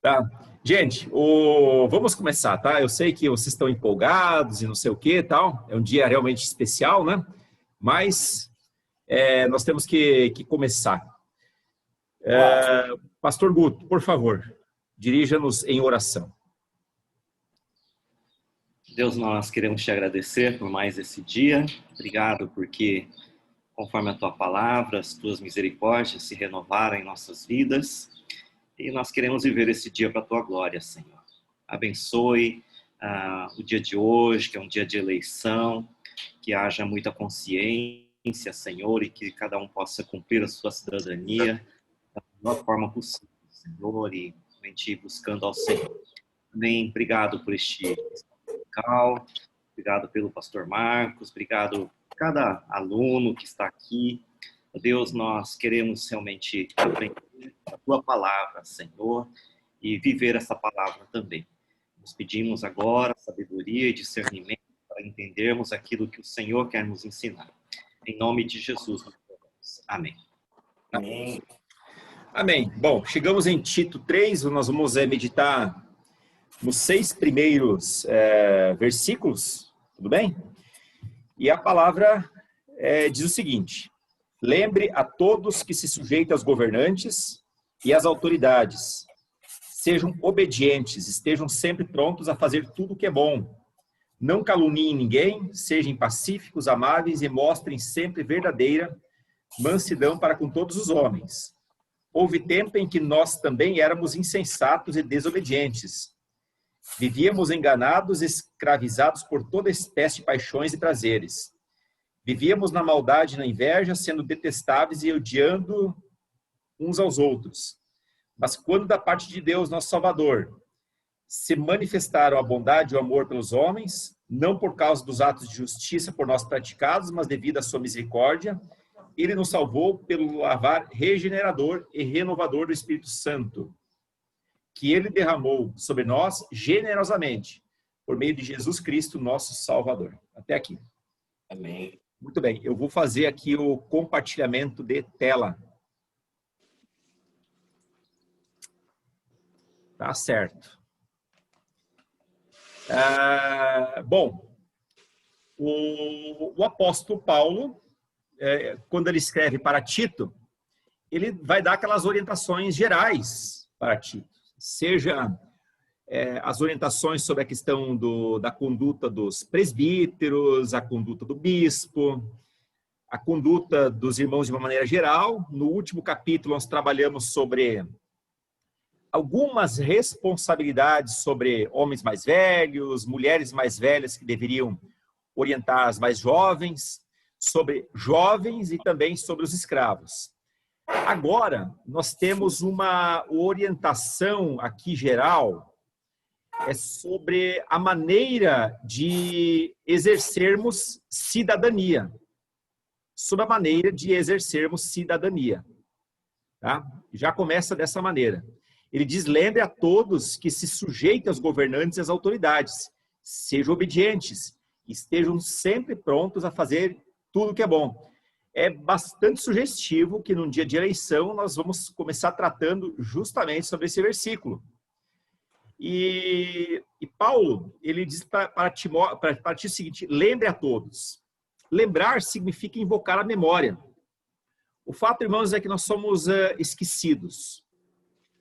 Tá. Gente, vamos começar, tá? Eu sei que vocês estão empolgados e não sei o que e tal. É um dia realmente especial, né? Mas nós temos que começar. Pastor Guto, por favor, dirija-nos em oração. Deus, nós queremos te agradecer por mais esse dia. Obrigado porque, conforme a tua palavra, as tuas misericórdias se renovaram em nossas vidas. E nós queremos viver esse dia para a tua glória, Senhor. Abençoe o dia de hoje, que é um dia de eleição, que haja muita consciência, Senhor, e que cada um possa cumprir a sua cidadania da melhor forma possível, Senhor, e realmente buscando ao Senhor. Também obrigado por este local, obrigado pelo pastor Marcos, obrigado por cada aluno que está aqui. Deus, nós queremos realmente aprender a tua palavra, Senhor, e viver essa palavra também. Nos pedimos agora sabedoria e discernimento para entendermos aquilo que o Senhor quer nos ensinar. Em nome de Jesus, nós oramos. Amém. Amém. Amém. Bom, chegamos em Tito 3, nós vamos meditar nos 6 primeiros versículos, tudo bem? E a palavra diz o seguinte: lembre a todos que se sujeitem aos governantes e às autoridades. Sejam obedientes, estejam sempre prontos a fazer tudo o que é bom. Não caluniem ninguém, sejam pacíficos, amáveis e mostrem sempre verdadeira mansidão para com todos os homens. Houve tempo em que nós também éramos insensatos e desobedientes. Vivíamos enganados, escravizados por toda espécie de paixões e prazeres. Vivíamos na maldade e na inveja, sendo detestáveis e odiando uns aos outros. Mas quando da parte de Deus, nosso Salvador, se manifestaram a bondade e o amor pelos homens, não por causa dos atos de justiça por nós praticados, mas devido à sua misericórdia, ele nos salvou pelo lavar regenerador e renovador do Espírito Santo, que ele derramou sobre nós generosamente, por meio de Jesus Cristo, nosso Salvador. Até aqui. Amém. Muito bem, eu vou fazer aqui o compartilhamento de tela. Tá certo. Bom, o apóstolo Paulo, quando ele escreve para Tito, ele vai dar aquelas orientações gerais para Tito. Seja as orientações sobre a questão da conduta dos presbíteros, a conduta do bispo, a conduta dos irmãos de uma maneira geral. No último capítulo, nós trabalhamos sobre algumas responsabilidades sobre homens mais velhos, mulheres mais velhas que deveriam orientar as mais jovens, sobre jovens e também sobre os escravos. Agora, nós temos uma orientação aqui geral, sobre a maneira de exercermos cidadania. Sobre a maneira de exercermos cidadania. Tá? Já começa dessa maneira. Ele diz, lembre a todos que se sujeitem aos governantes e às autoridades. Sejam obedientes. Estejam sempre prontos a fazer tudo que é bom. É bastante sugestivo que num dia de eleição nós vamos começar tratando justamente sobre esse versículo. E Paulo, ele diz para Tito o seguinte, lembre a todos. Lembrar significa invocar a memória. O fato, irmãos, é que nós somos esquecidos.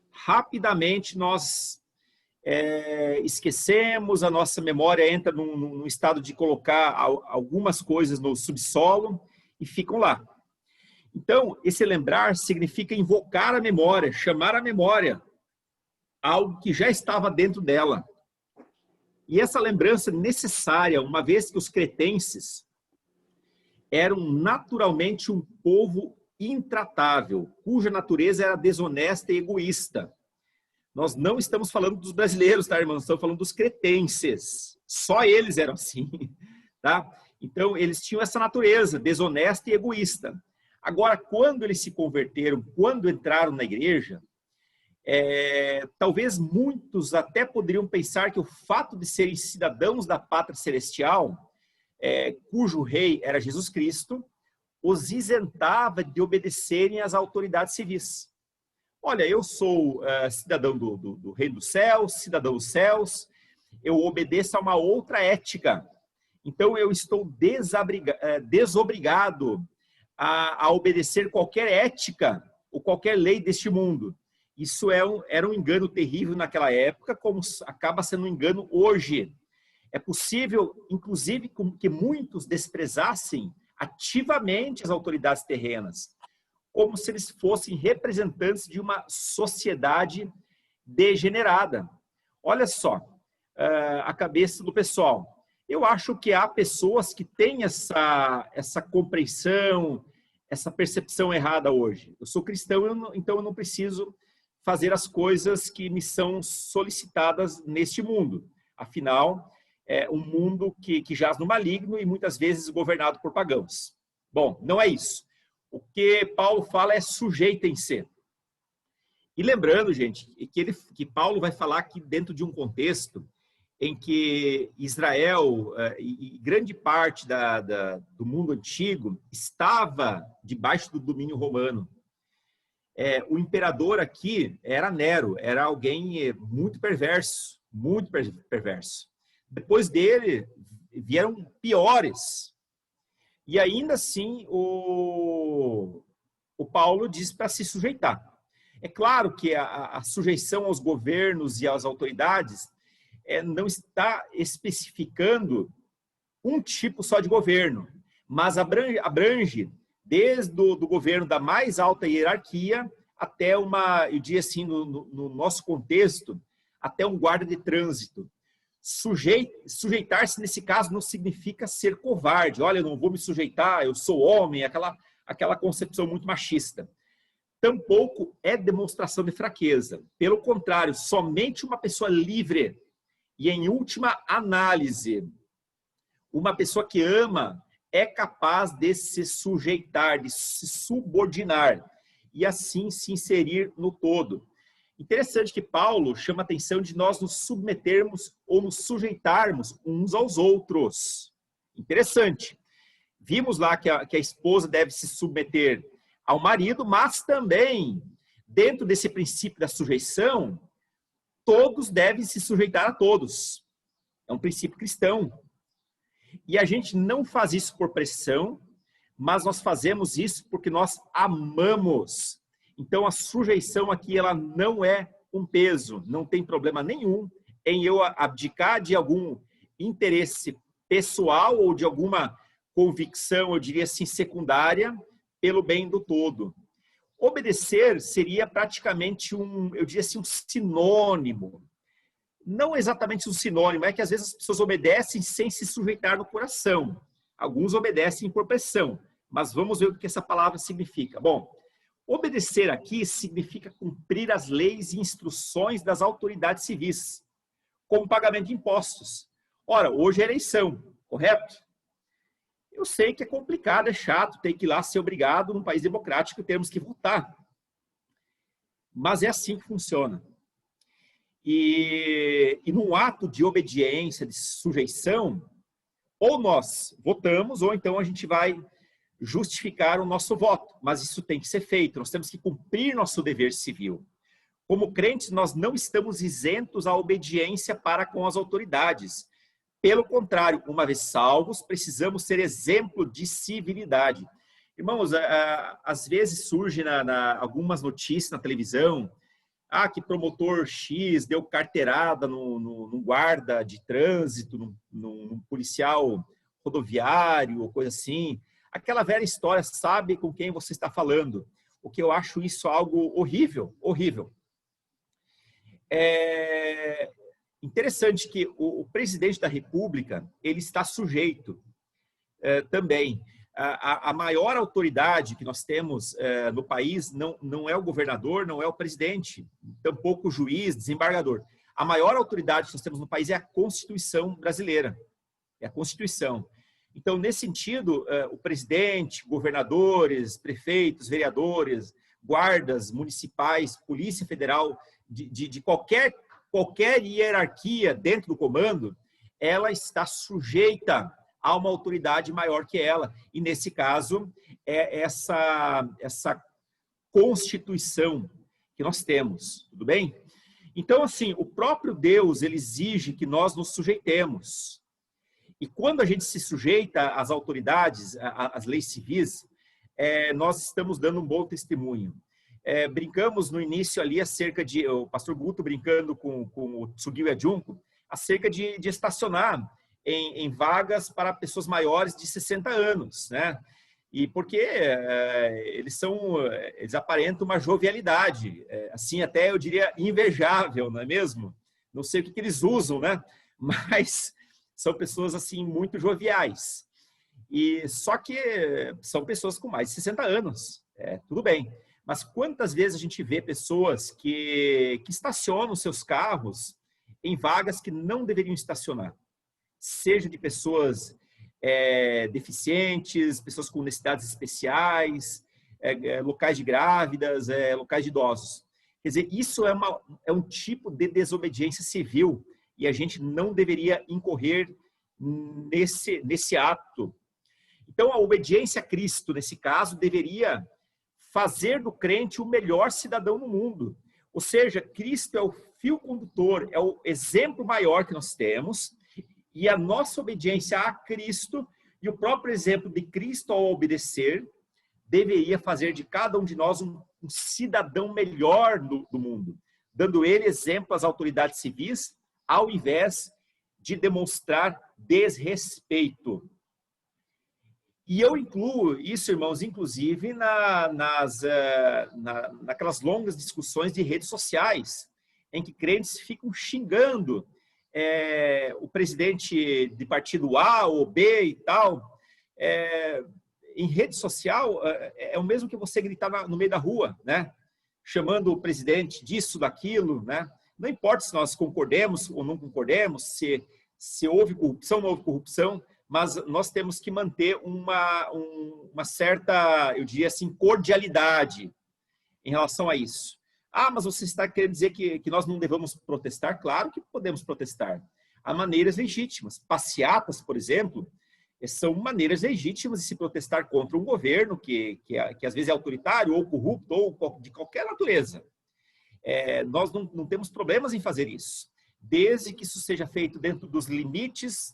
Rapidamente nós esquecemos, a nossa memória entra num estado de colocar algumas coisas no subsolo e ficam lá. Então, esse lembrar significa invocar a memória, chamar a memória, algo que já estava dentro dela. E essa lembrança necessária, uma vez que os cretenses eram naturalmente um povo intratável, cuja natureza era desonesta e egoísta. Nós não estamos falando dos brasileiros, tá, irmãos? Estamos falando dos cretenses. Só eles eram assim, tá? Então, eles tinham essa natureza desonesta e egoísta. Agora, quando eles se converteram, quando entraram na igreja, talvez muitos até poderiam pensar que o fato de serem cidadãos da pátria celestial, cujo rei era Jesus Cristo, os isentava de obedecerem às autoridades civis. Olha, eu sou cidadão do reino dos céus, cidadão dos céus, eu obedeço a uma outra ética. Então, eu estou desobrigado a obedecer qualquer ética ou qualquer lei deste mundo. Isso era um engano terrível naquela época, como acaba sendo um engano hoje. É possível, inclusive, que muitos desprezassem ativamente as autoridades terrenas, como se eles fossem representantes de uma sociedade degenerada. Olha só, a cabeça do pessoal. Eu acho que há pessoas que têm essa compreensão, essa percepção errada hoje. Eu sou cristão, então eu não preciso fazer as coisas que me são solicitadas neste mundo. Afinal, é um mundo que jaz no maligno e muitas vezes governado por pagãos. Bom, não é isso. O que Paulo fala é sujeitem-se. E lembrando, gente, que Paulo vai falar aqui dentro de um contexto em que Israel e grande parte do mundo antigo estava debaixo do domínio romano. O imperador aqui era Nero, era alguém muito perverso, muito perverso. Depois dele vieram piores. E ainda assim o Paulo diz para se sujeitar. É claro que a sujeição aos governos e às autoridades não está especificando um tipo só de governo, mas abrange desde do governo da mais alta hierarquia até eu diria assim, no nosso contexto, até um guarda de trânsito. Sujeitar-se, nesse caso, não significa ser covarde. Olha, eu não vou me sujeitar, eu sou homem, aquela concepção muito machista. Tampouco é demonstração de fraqueza. Pelo contrário, somente uma pessoa livre e, em última análise, uma pessoa que ama é capaz de se sujeitar, de se subordinar e assim se inserir no todo. Interessante que Paulo chama a atenção de nós nos submetermos ou nos sujeitarmos uns aos outros. Interessante. Vimos lá que a esposa deve se submeter ao marido, mas também, dentro desse princípio da sujeição, todos devem se sujeitar a todos. É um princípio cristão. E a gente não faz isso por pressão, mas nós fazemos isso porque nós amamos. Então, a sujeição aqui, ela não é um peso, não tem problema nenhum em eu abdicar de algum interesse pessoal ou de alguma convicção, eu diria assim, secundária, pelo bem do todo. Obedecer seria praticamente eu diria assim, um sinônimo. Não exatamente um sinônimo, é que às vezes as pessoas obedecem sem se sujeitar no coração. Alguns obedecem por pressão, mas vamos ver o que essa palavra significa. Bom, obedecer aqui significa cumprir as leis e instruções das autoridades civis, como pagamento de impostos. Ora, hoje é eleição, correto? Eu sei que é complicado, é chato, tem que ir lá ser obrigado, num país democrático, temos que votar. Mas é assim que funciona. E num ato de obediência, de sujeição, ou nós votamos, ou então a gente vai justificar o nosso voto. Mas isso tem que ser feito, nós temos que cumprir nosso dever civil. Como crentes, nós não estamos isentos à obediência para com as autoridades. Pelo contrário, uma vez salvos, precisamos ser exemplo de civilidade. Irmãos, às vezes surge algumas notícias na televisão, que promotor X deu carteirada num guarda de trânsito, num policial rodoviário, ou coisa assim. Aquela velha história, sabe com quem você está falando. O que eu acho isso algo horrível, horrível. É interessante que o presidente da República, ele está sujeito também. A maior autoridade que nós temos no país não é o governador, não é o presidente, tampouco o juiz, desembargador. A maior autoridade que nós temos no país é a Constituição brasileira. É a Constituição. Então, nesse sentido, o presidente, governadores, prefeitos, vereadores, guardas municipais, Polícia Federal, de qualquer hierarquia dentro do comando, ela está sujeita a uma autoridade maior que ela. E, nesse caso, é essa Constituição que nós temos, tudo bem? Então, assim, o próprio Deus, ele exige que nós nos sujeitemos. E quando a gente se sujeita às autoridades, às leis civis, nós estamos dando um bom testemunho. Brincamos no início ali acerca de, o pastor Guto brincando com o Tsugio e a Junko, acerca de estacionar em vagas para pessoas maiores de 60 anos, né? E porque eles aparentam uma jovialidade, assim até eu diria invejável, não é mesmo? Não sei o que eles usam, né? Mas são pessoas assim muito joviais. E só que são pessoas com mais de 60 anos, tudo bem. Mas quantas vezes a gente vê pessoas que estacionam seus carros em vagas que não deveriam estacionar? Seja de pessoas deficientes, pessoas com necessidades especiais, locais de grávidas, locais de idosos. Quer dizer, isso é um tipo de desobediência civil e a gente não deveria incorrer nesse ato. Então, a obediência a Cristo, nesse caso, deveria fazer do crente o melhor cidadão no mundo. Ou seja, Cristo é o fio condutor, é o exemplo maior que nós temos, e a nossa obediência a Cristo e o próprio exemplo de Cristo ao obedecer deveria fazer de cada um de nós um cidadão melhor do mundo, dando ele exemplo às autoridades civis, ao invés de demonstrar desrespeito. E eu incluo isso, irmãos, inclusive naquelas longas discussões de redes sociais, em que crentes ficam xingando o presidente de partido A ou B e tal. Em rede social, é o mesmo que você gritar no meio da rua, né? Chamando o presidente disso, daquilo, né? Não importa se nós concordemos ou não concordemos, se houve corrupção ou não houve corrupção, mas nós temos que manter uma certa, eu diria assim, cordialidade em relação a isso. Ah, mas você está querendo dizer que nós não devemos protestar? Claro que podemos protestar. Há maneiras legítimas. Passeatas, por exemplo, são maneiras legítimas de se protestar contra um governo que às vezes é autoritário ou corrupto ou de qualquer natureza. Nós não temos problemas em fazer isso, desde que isso seja feito dentro dos limites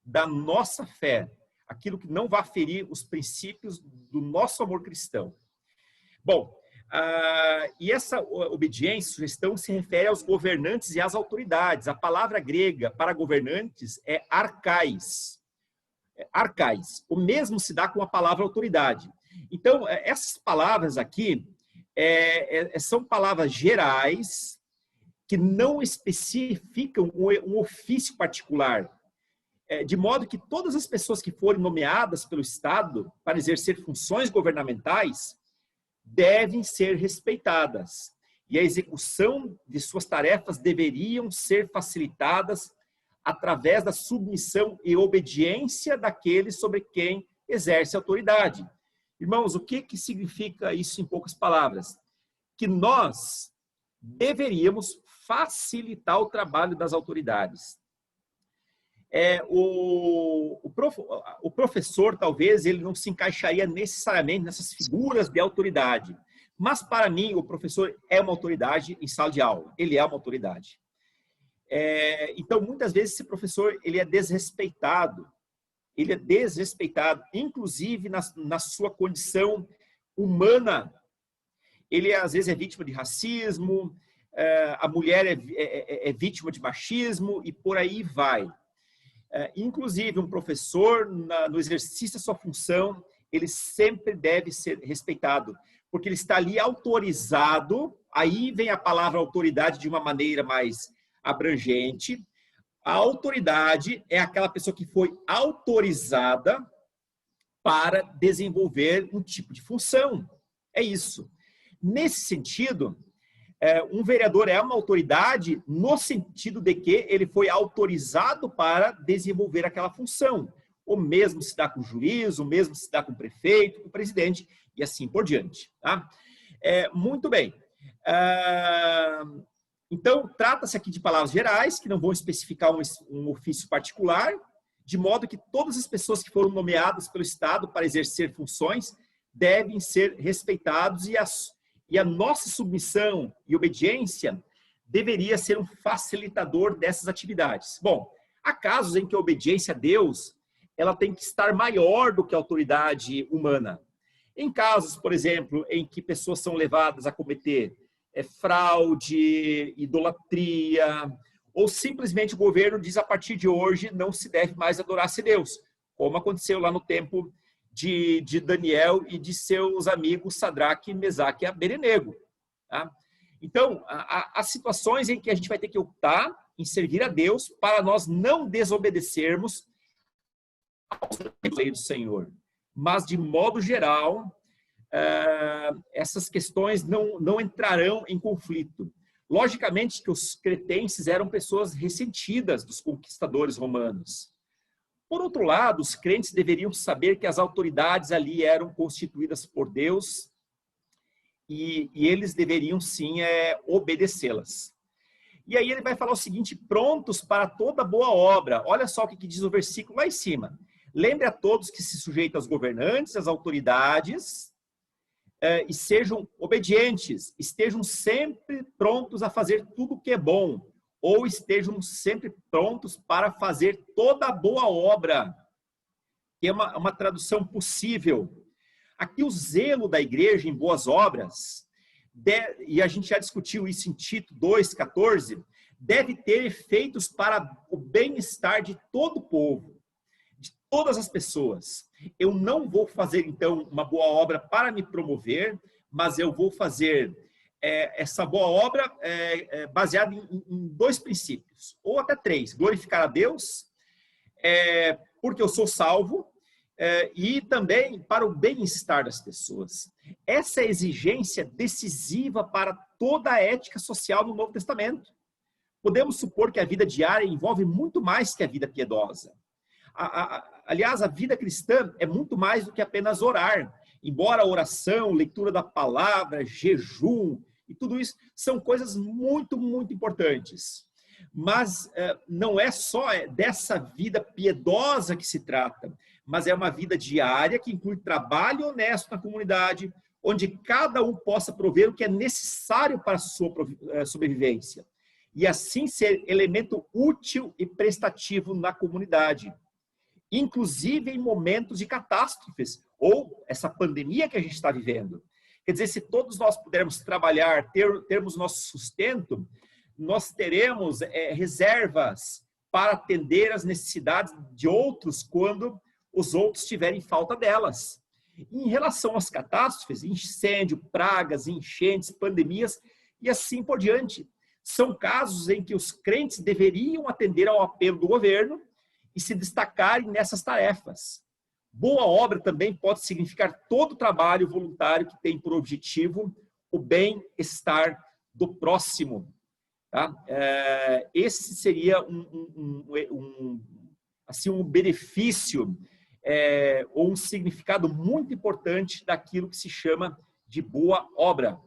da nossa fé, aquilo que não vá ferir os princípios do nosso amor cristão. Bom, e essa obediência, sugestão, se refere aos governantes e às autoridades. A palavra grega para governantes é arcais. Arcais. O mesmo se dá com a palavra autoridade. Então, essas palavras aqui são palavras gerais que não especificam um ofício particular. De modo que todas as pessoas que forem nomeadas pelo Estado para exercer funções governamentais devem ser respeitadas. E a execução de suas tarefas deveriam ser facilitadas através da submissão e obediência daqueles sobre quem exerce autoridade. Irmãos, o que significa isso em poucas palavras? Que nós deveríamos facilitar o trabalho das autoridades. O professor, talvez, ele não se encaixaria necessariamente nessas figuras de autoridade. Mas, para mim, o professor é uma autoridade em sala de aula. Ele é uma autoridade. Então, muitas vezes, esse professor ele é desrespeitado. Ele é desrespeitado, inclusive na sua condição humana. Ele, às vezes, é vítima de racismo, a mulher é vítima de machismo e por aí vai. Inclusive, um professor, no exercício da sua função, ele sempre deve ser respeitado, porque ele está ali autorizado, aí vem a palavra autoridade de uma maneira mais abrangente. A autoridade é aquela pessoa que foi autorizada para desenvolver um tipo de função. É isso. Nesse sentido, um vereador é uma autoridade no sentido de que ele foi autorizado para desenvolver aquela função. O mesmo se dá com o juiz, o mesmo se dá com o prefeito, com o presidente e assim por diante. Tá? Muito bem. Então, trata-se aqui de palavras gerais que não vão especificar um ofício particular, de modo que todas as pessoas que foram nomeadas pelo Estado para exercer funções devem ser respeitados E a nossa submissão e obediência deveria ser um facilitador dessas atividades. Bom, há casos em que a obediência a Deus, ela tem que estar maior do que a autoridade humana. Em casos, por exemplo, em que pessoas são levadas a cometer fraude, idolatria, ou simplesmente o governo diz a partir de hoje não se deve mais adorar-se Deus, como aconteceu lá no tempo de Daniel e de seus amigos Sadraque, Mesaque e Abednego. Tá? Então, há situações em que a gente vai ter que optar em servir a Deus para nós não desobedecermos aos leis do Senhor. Mas, de modo geral, essas questões não entrarão em conflito. Logicamente que os cretenses eram pessoas ressentidas dos conquistadores romanos. Por outro lado, os crentes deveriam saber que as autoridades ali eram constituídas por Deus e eles deveriam sim obedecê-las. E aí ele vai falar o seguinte: prontos para toda boa obra. Olha só o que diz o versículo lá em cima. Lembre a todos que se sujeitam aos governantes, às autoridades, e sejam obedientes, estejam sempre prontos a fazer tudo o que é bom, ou estejam sempre prontos para fazer toda boa obra, que é uma tradução possível. Aqui o zelo da igreja em boas obras, e a gente já discutiu isso em Tito 2,14, deve ter efeitos para o bem-estar de todo o povo, de todas as pessoas. Eu não vou fazer, então, uma boa obra para me promover, mas eu vou fazer essa boa obra baseada em dois princípios, ou até três: glorificar a Deus, porque eu sou salvo, e também para o bem-estar das pessoas. Essa é a exigência decisiva para toda a ética social no Novo Testamento. Podemos supor que a vida diária envolve muito mais que a vida piedosa. Aliás, a vida cristã é muito mais do que apenas orar. Embora a oração, leitura da palavra, jejum e tudo isso são coisas muito, muito importantes. Mas não é só dessa vida piedosa que se trata, mas é uma vida diária que inclui trabalho honesto na comunidade, onde cada um possa prover o que é necessário para a sua sobrevivência. E assim ser elemento útil e prestativo na comunidade. Inclusive em momentos de catástrofes, ou essa pandemia que a gente está vivendo. Quer dizer, se todos nós pudermos trabalhar, termos nosso sustento, nós teremos reservas para atender às necessidades de outros quando os outros tiverem falta delas. Em relação às catástrofes, incêndio, pragas, enchentes, pandemias e assim por diante, são casos em que os crentes deveriam atender ao apelo do governo e se destacarem nessas tarefas. Boa obra também pode significar todo o trabalho voluntário que tem por objetivo o bem-estar do próximo. Tá? Esse seria um benefício ou um significado muito importante daquilo que se chama de boa obra.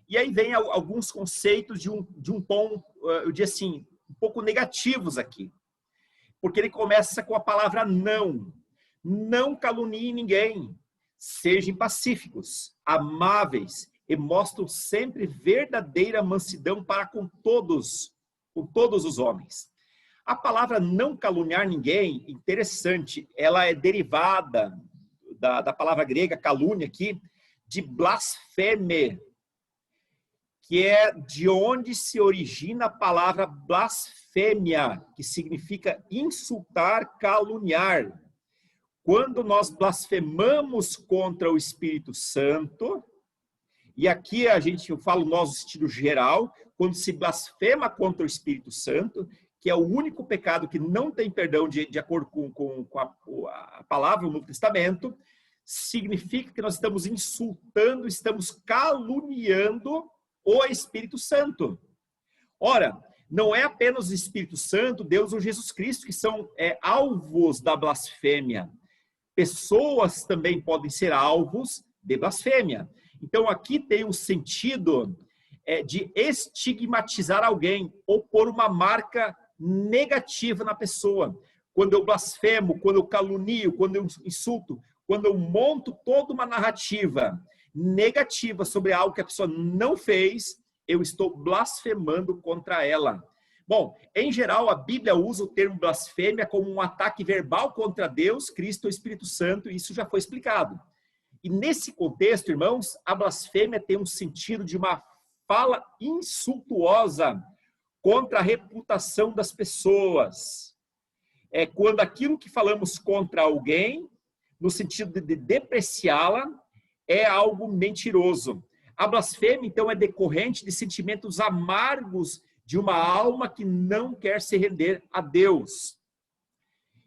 E aí vem alguns conceitos de um tom, eu diria assim, um pouco negativos aqui. Porque ele começa com a palavra não. Não caluniem ninguém. Sejam pacíficos, amáveis e mostrem sempre verdadeira mansidão para com todos os homens. A palavra não caluniar ninguém, interessante, ela é derivada da palavra grega calúnia aqui, de blasfeme, que é de onde se origina a palavra blasfêmia, que significa insultar, caluniar. Quando nós blasfemamos contra o Espírito Santo, e aqui eu falo nós no sentido geral, quando se blasfema contra o Espírito Santo, que é o único pecado que não tem perdão de acordo com a palavra no Novo Testamento, significa que nós estamos insultando, estamos caluniando o Espírito Santo. Ora, não é apenas o Espírito Santo, Deus ou Jesus Cristo que são alvos da blasfêmia. Pessoas também podem ser alvos de blasfêmia. Então aqui tem um sentido de estigmatizar alguém ou pôr uma marca negativa na pessoa. Quando eu blasfemo, quando eu calunio, quando eu insulto, quando eu monto toda uma narrativa negativa sobre algo que a pessoa não fez, eu estou blasfemando contra ela. Bom, em geral, a Bíblia usa o termo blasfêmia como um ataque verbal contra Deus, Cristo ou Espírito Santo, e isso já foi explicado. E nesse contexto, irmãos, a blasfêmia tem um sentido de uma fala insultuosa contra a reputação das pessoas. É quando aquilo que falamos contra alguém, no sentido de depreciá-la, é algo mentiroso. A blasfêmia, então, é decorrente de sentimentos amargos de uma alma que não quer se render a Deus.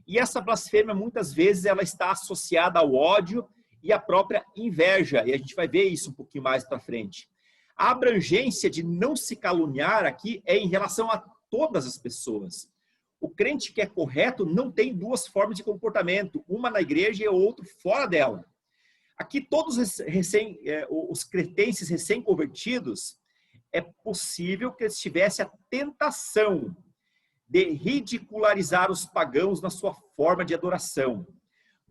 E essa blasfêmia, muitas vezes, ela está associada ao ódio e à própria inveja. E a gente vai ver isso um pouquinho mais para frente. A abrangência de não se caluniar aqui é em relação a todas as pessoas. O crente que é correto não tem duas formas de comportamento, uma na igreja e outra fora dela. Aqui todos os cretenses recém-convertidos, é possível que eles tivessem a tentação de ridicularizar os pagãos na sua forma de adoração.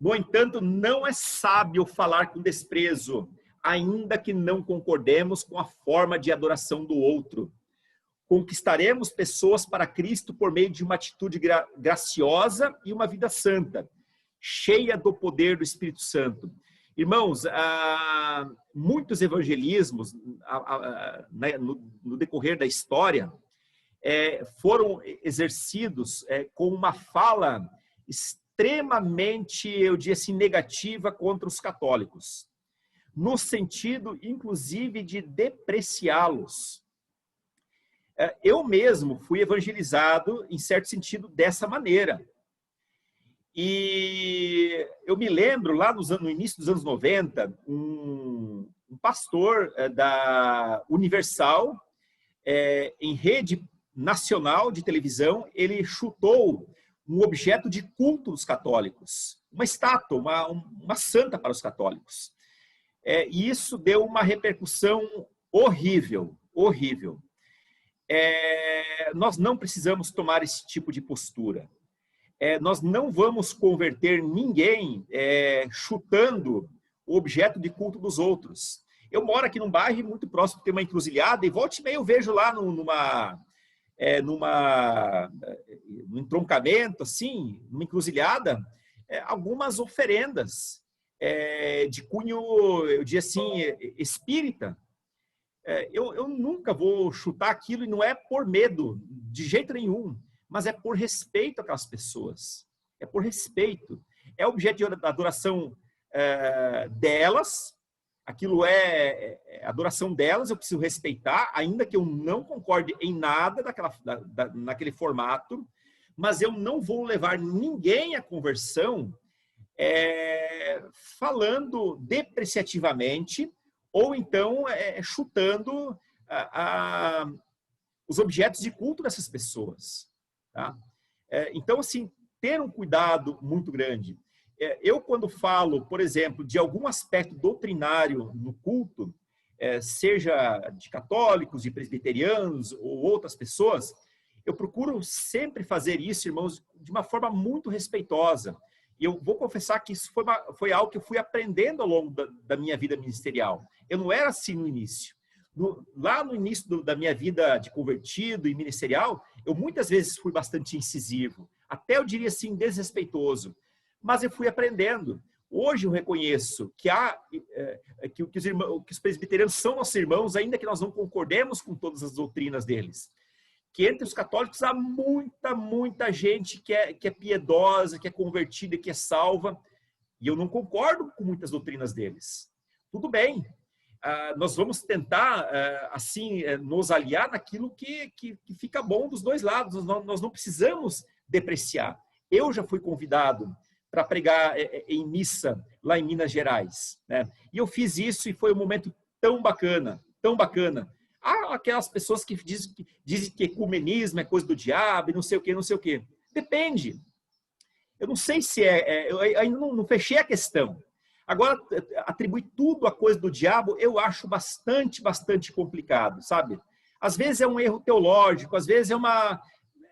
No entanto, não é sábio falar com desprezo, ainda que não concordemos com a forma de adoração do outro. Conquistaremos pessoas para Cristo por meio de uma atitude graciosa e uma vida santa, cheia do poder do Espírito Santo. Irmãos, muitos evangelismos no decorrer da história foram exercidos com uma fala extremamente, eu diria assim, negativa contra os católicos, no sentido, inclusive, de depreciá-los. Eu mesmo fui evangelizado, em certo sentido, dessa maneira. E eu me lembro, lá no início dos anos 90, um pastor da Universal, em rede nacional de televisão, ele chutou um objeto de culto dos católicos, uma estátua, uma santa para os católicos. E isso deu uma repercussão horrível, horrível. Nós não precisamos tomar esse tipo de postura. Nós não vamos converter ninguém chutando o objeto de culto dos outros. Eu moro aqui num bairro muito próximo, tem uma encruzilhada, e volta e meia eu vejo lá num entroncamento, assim, numa encruzilhada, algumas oferendas de cunho, eu diria assim, espírita. Eu nunca vou chutar aquilo, e não é por medo, de jeito nenhum, mas é por respeito àquelas pessoas. É por respeito. É objeto de adoração delas, aquilo é adoração delas, eu preciso respeitar, ainda que eu não concorde em nada naquele formato, mas eu não vou levar ninguém à conversão falando depreciativamente, ou então chutando os objetos de culto dessas pessoas. Tá? Então, assim, ter um cuidado muito grande. Eu, quando falo, por exemplo, de algum aspecto doutrinário no culto, seja de católicos, de presbiterianos ou outras pessoas, eu procuro sempre fazer isso, irmãos, de uma forma muito respeitosa. E eu vou confessar que isso foi algo que eu fui aprendendo ao longo da minha vida ministerial. Eu não era assim no início. Lá no início da minha vida de convertido e ministerial, eu muitas vezes fui bastante incisivo, até eu diria assim, desrespeitoso. Mas eu fui aprendendo. Hoje eu reconheço que os presbiterianos são nossos irmãos, ainda que nós não concordemos com todas as doutrinas deles. Que entre os católicos há muita gente que é piedosa, que é convertida, que é salva. E eu não concordo com muitas doutrinas deles. Tudo bem. Nós vamos tentar, nos aliar naquilo que fica bom dos dois lados. Nós não precisamos depreciar. Eu já fui convidado para pregar em missa lá em Minas Gerais, né? E eu fiz isso e foi um momento tão bacana, tão bacana. Há aquelas pessoas que dizem que ecumenismo é coisa do diabo e não sei o quê, não sei o quê. Depende. Eu não sei se eu ainda não fechei a questão. Agora, atribuir tudo a coisa do diabo, eu acho bastante complicado, sabe? Às vezes é um erro teológico, às vezes é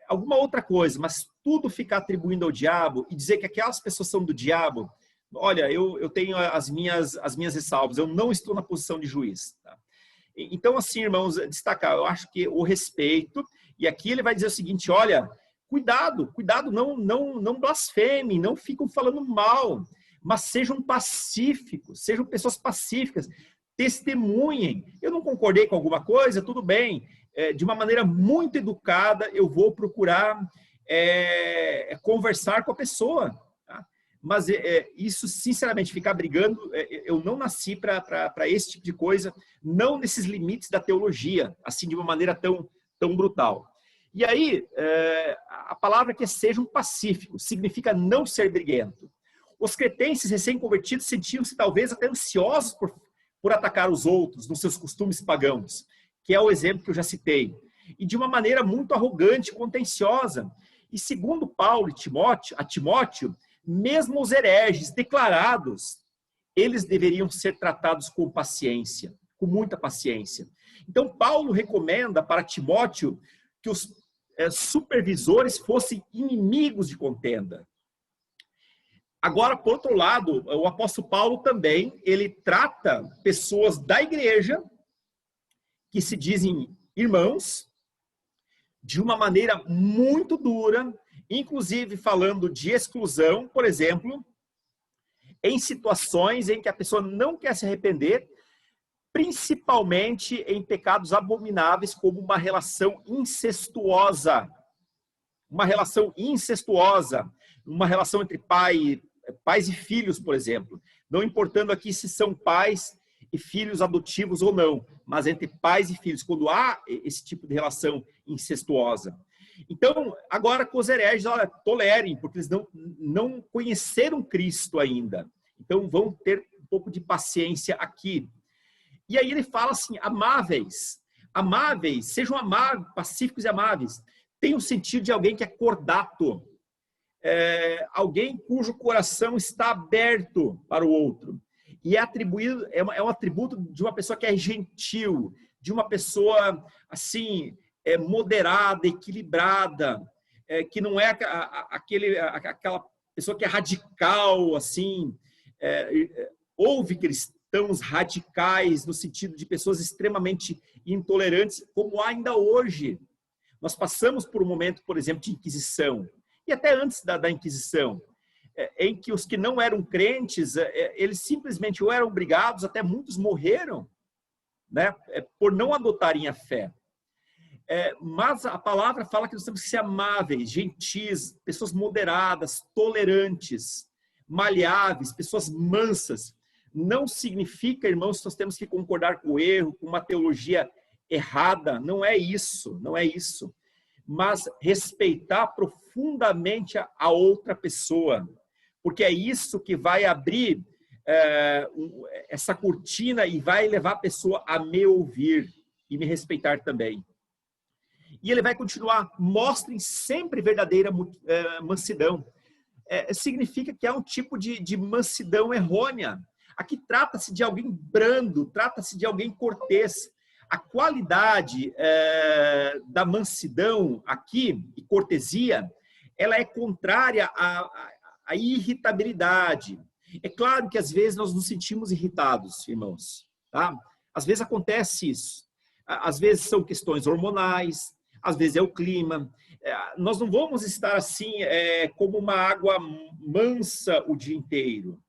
alguma outra coisa, mas tudo ficar atribuindo ao diabo e dizer que aquelas pessoas são do diabo, olha, eu tenho as minhas ressalvas, eu não estou na posição de juiz. Tá? Então, assim, irmãos, destacar, eu acho que o respeito, e aqui ele vai dizer o seguinte, olha, cuidado, não blasfemem, não ficam falando mal, mas sejam pacíficos, sejam pessoas pacíficas, testemunhem. Eu não concordei com alguma coisa, tudo bem, de uma maneira muito educada, eu vou procurar conversar com a pessoa. Tá? Mas isso, sinceramente, ficar brigando, eu não nasci para esse tipo de coisa, não nesses limites da teologia, assim, de uma maneira tão brutal. E aí, a palavra que é sejam pacíficos, significa não ser briguento. Os cretenses recém-convertidos sentiam-se talvez até ansiosos por atacar os outros nos seus costumes pagãos, que é o exemplo que eu já citei, e de uma maneira muito arrogante, contenciosa. E segundo Paulo e a Timóteo, mesmo os hereges declarados, eles deveriam ser tratados com paciência, com muita paciência. Então, Paulo recomenda para Timóteo que os supervisores fossem inimigos de contenda. Agora, por outro lado, o apóstolo Paulo também, ele trata pessoas da igreja, que se dizem irmãos, de uma maneira muito dura, inclusive falando de exclusão, por exemplo, em situações em que a pessoa não quer se arrepender, principalmente em pecados abomináveis, como uma relação incestuosa. Uma relação incestuosa, uma relação entre pais e filhos, por exemplo. Não importando aqui se são pais e filhos adotivos ou não, mas entre pais e filhos, quando há esse tipo de relação incestuosa. Então, agora com os hereges, olha, tolerem, porque eles não conheceram Cristo ainda. Então, vão ter um pouco de paciência aqui. E aí ele fala assim, amáveis, sejam amáveis, pacíficos e amáveis. Tem o sentido de alguém que é cordato, alguém cujo coração está aberto para o outro. E é um atributo de uma pessoa que é gentil, de uma pessoa assim, moderada, equilibrada, que não é aquela pessoa que é radical, assim. Houve cristãos radicais no sentido de pessoas extremamente intolerantes, como há ainda hoje. Nós passamos por um momento, por exemplo, de Inquisição, e até antes da Inquisição, em que os que não eram crentes, eles simplesmente ou eram obrigados, até muitos morreram, né, por não adotarem a fé. Mas a palavra fala que nós temos que ser amáveis, gentis, pessoas moderadas, tolerantes, maleáveis, pessoas mansas. Não significa, irmãos, que nós temos que concordar com o erro, com uma teologia errada. Não é isso, não é isso. Mas respeitar profundamente a outra pessoa. Porque é isso que vai abrir essa cortina e vai levar a pessoa a me ouvir e me respeitar também. E ele vai continuar, mostrem sempre verdadeira mansidão. Significa que há um tipo de mansidão errônea. Aqui trata-se de alguém brando, trata-se de alguém cortês. A qualidade da mansidão aqui, e cortesia, ela é contrária à irritabilidade. É claro que às vezes nós nos sentimos irritados, irmãos. Tá? Às vezes acontece isso. Às vezes são questões hormonais, às vezes é o clima. Nós não vamos estar assim como uma água mansa o dia inteiro.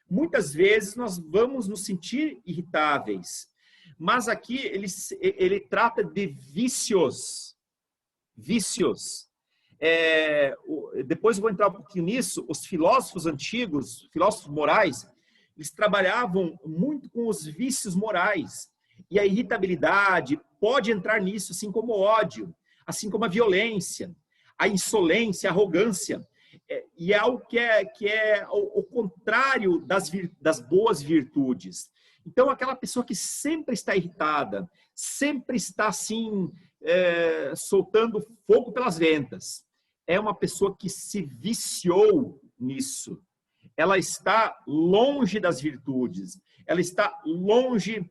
Muitas vezes nós vamos nos sentir irritáveis. Mas aqui ele trata de vícios. Vícios. Depois eu vou entrar um pouquinho nisso. Os filósofos antigos, filósofos morais, eles trabalhavam muito com os vícios morais. E a irritabilidade pode entrar nisso, assim como o ódio, assim como a violência, a insolência, a arrogância. E é algo que é o contrário das boas virtudes. Então, aquela pessoa que sempre está irritada, sempre está assim, soltando fogo pelas ventas, é uma pessoa que se viciou nisso. Ela está longe das virtudes, ela está longe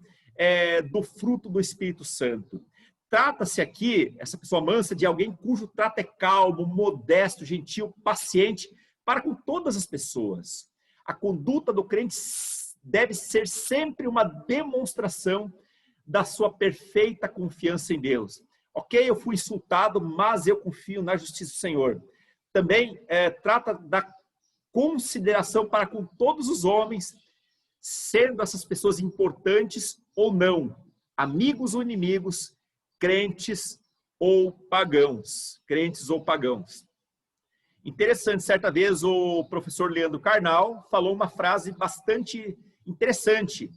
do fruto do Espírito Santo. Trata-se aqui, essa pessoa mansa, de alguém cujo trato é calmo, modesto, gentil, paciente, para com todas as pessoas. A conduta do crente deve ser sempre uma demonstração da sua perfeita confiança em Deus. Ok, eu fui insultado, mas eu confio na justiça do Senhor. Também trata da consideração para com todos os homens, sendo essas pessoas importantes ou não, amigos ou inimigos, crentes ou pagãos. Crentes ou pagãos. Interessante, certa vez o professor Leandro Carnal falou uma frase bastante interessante.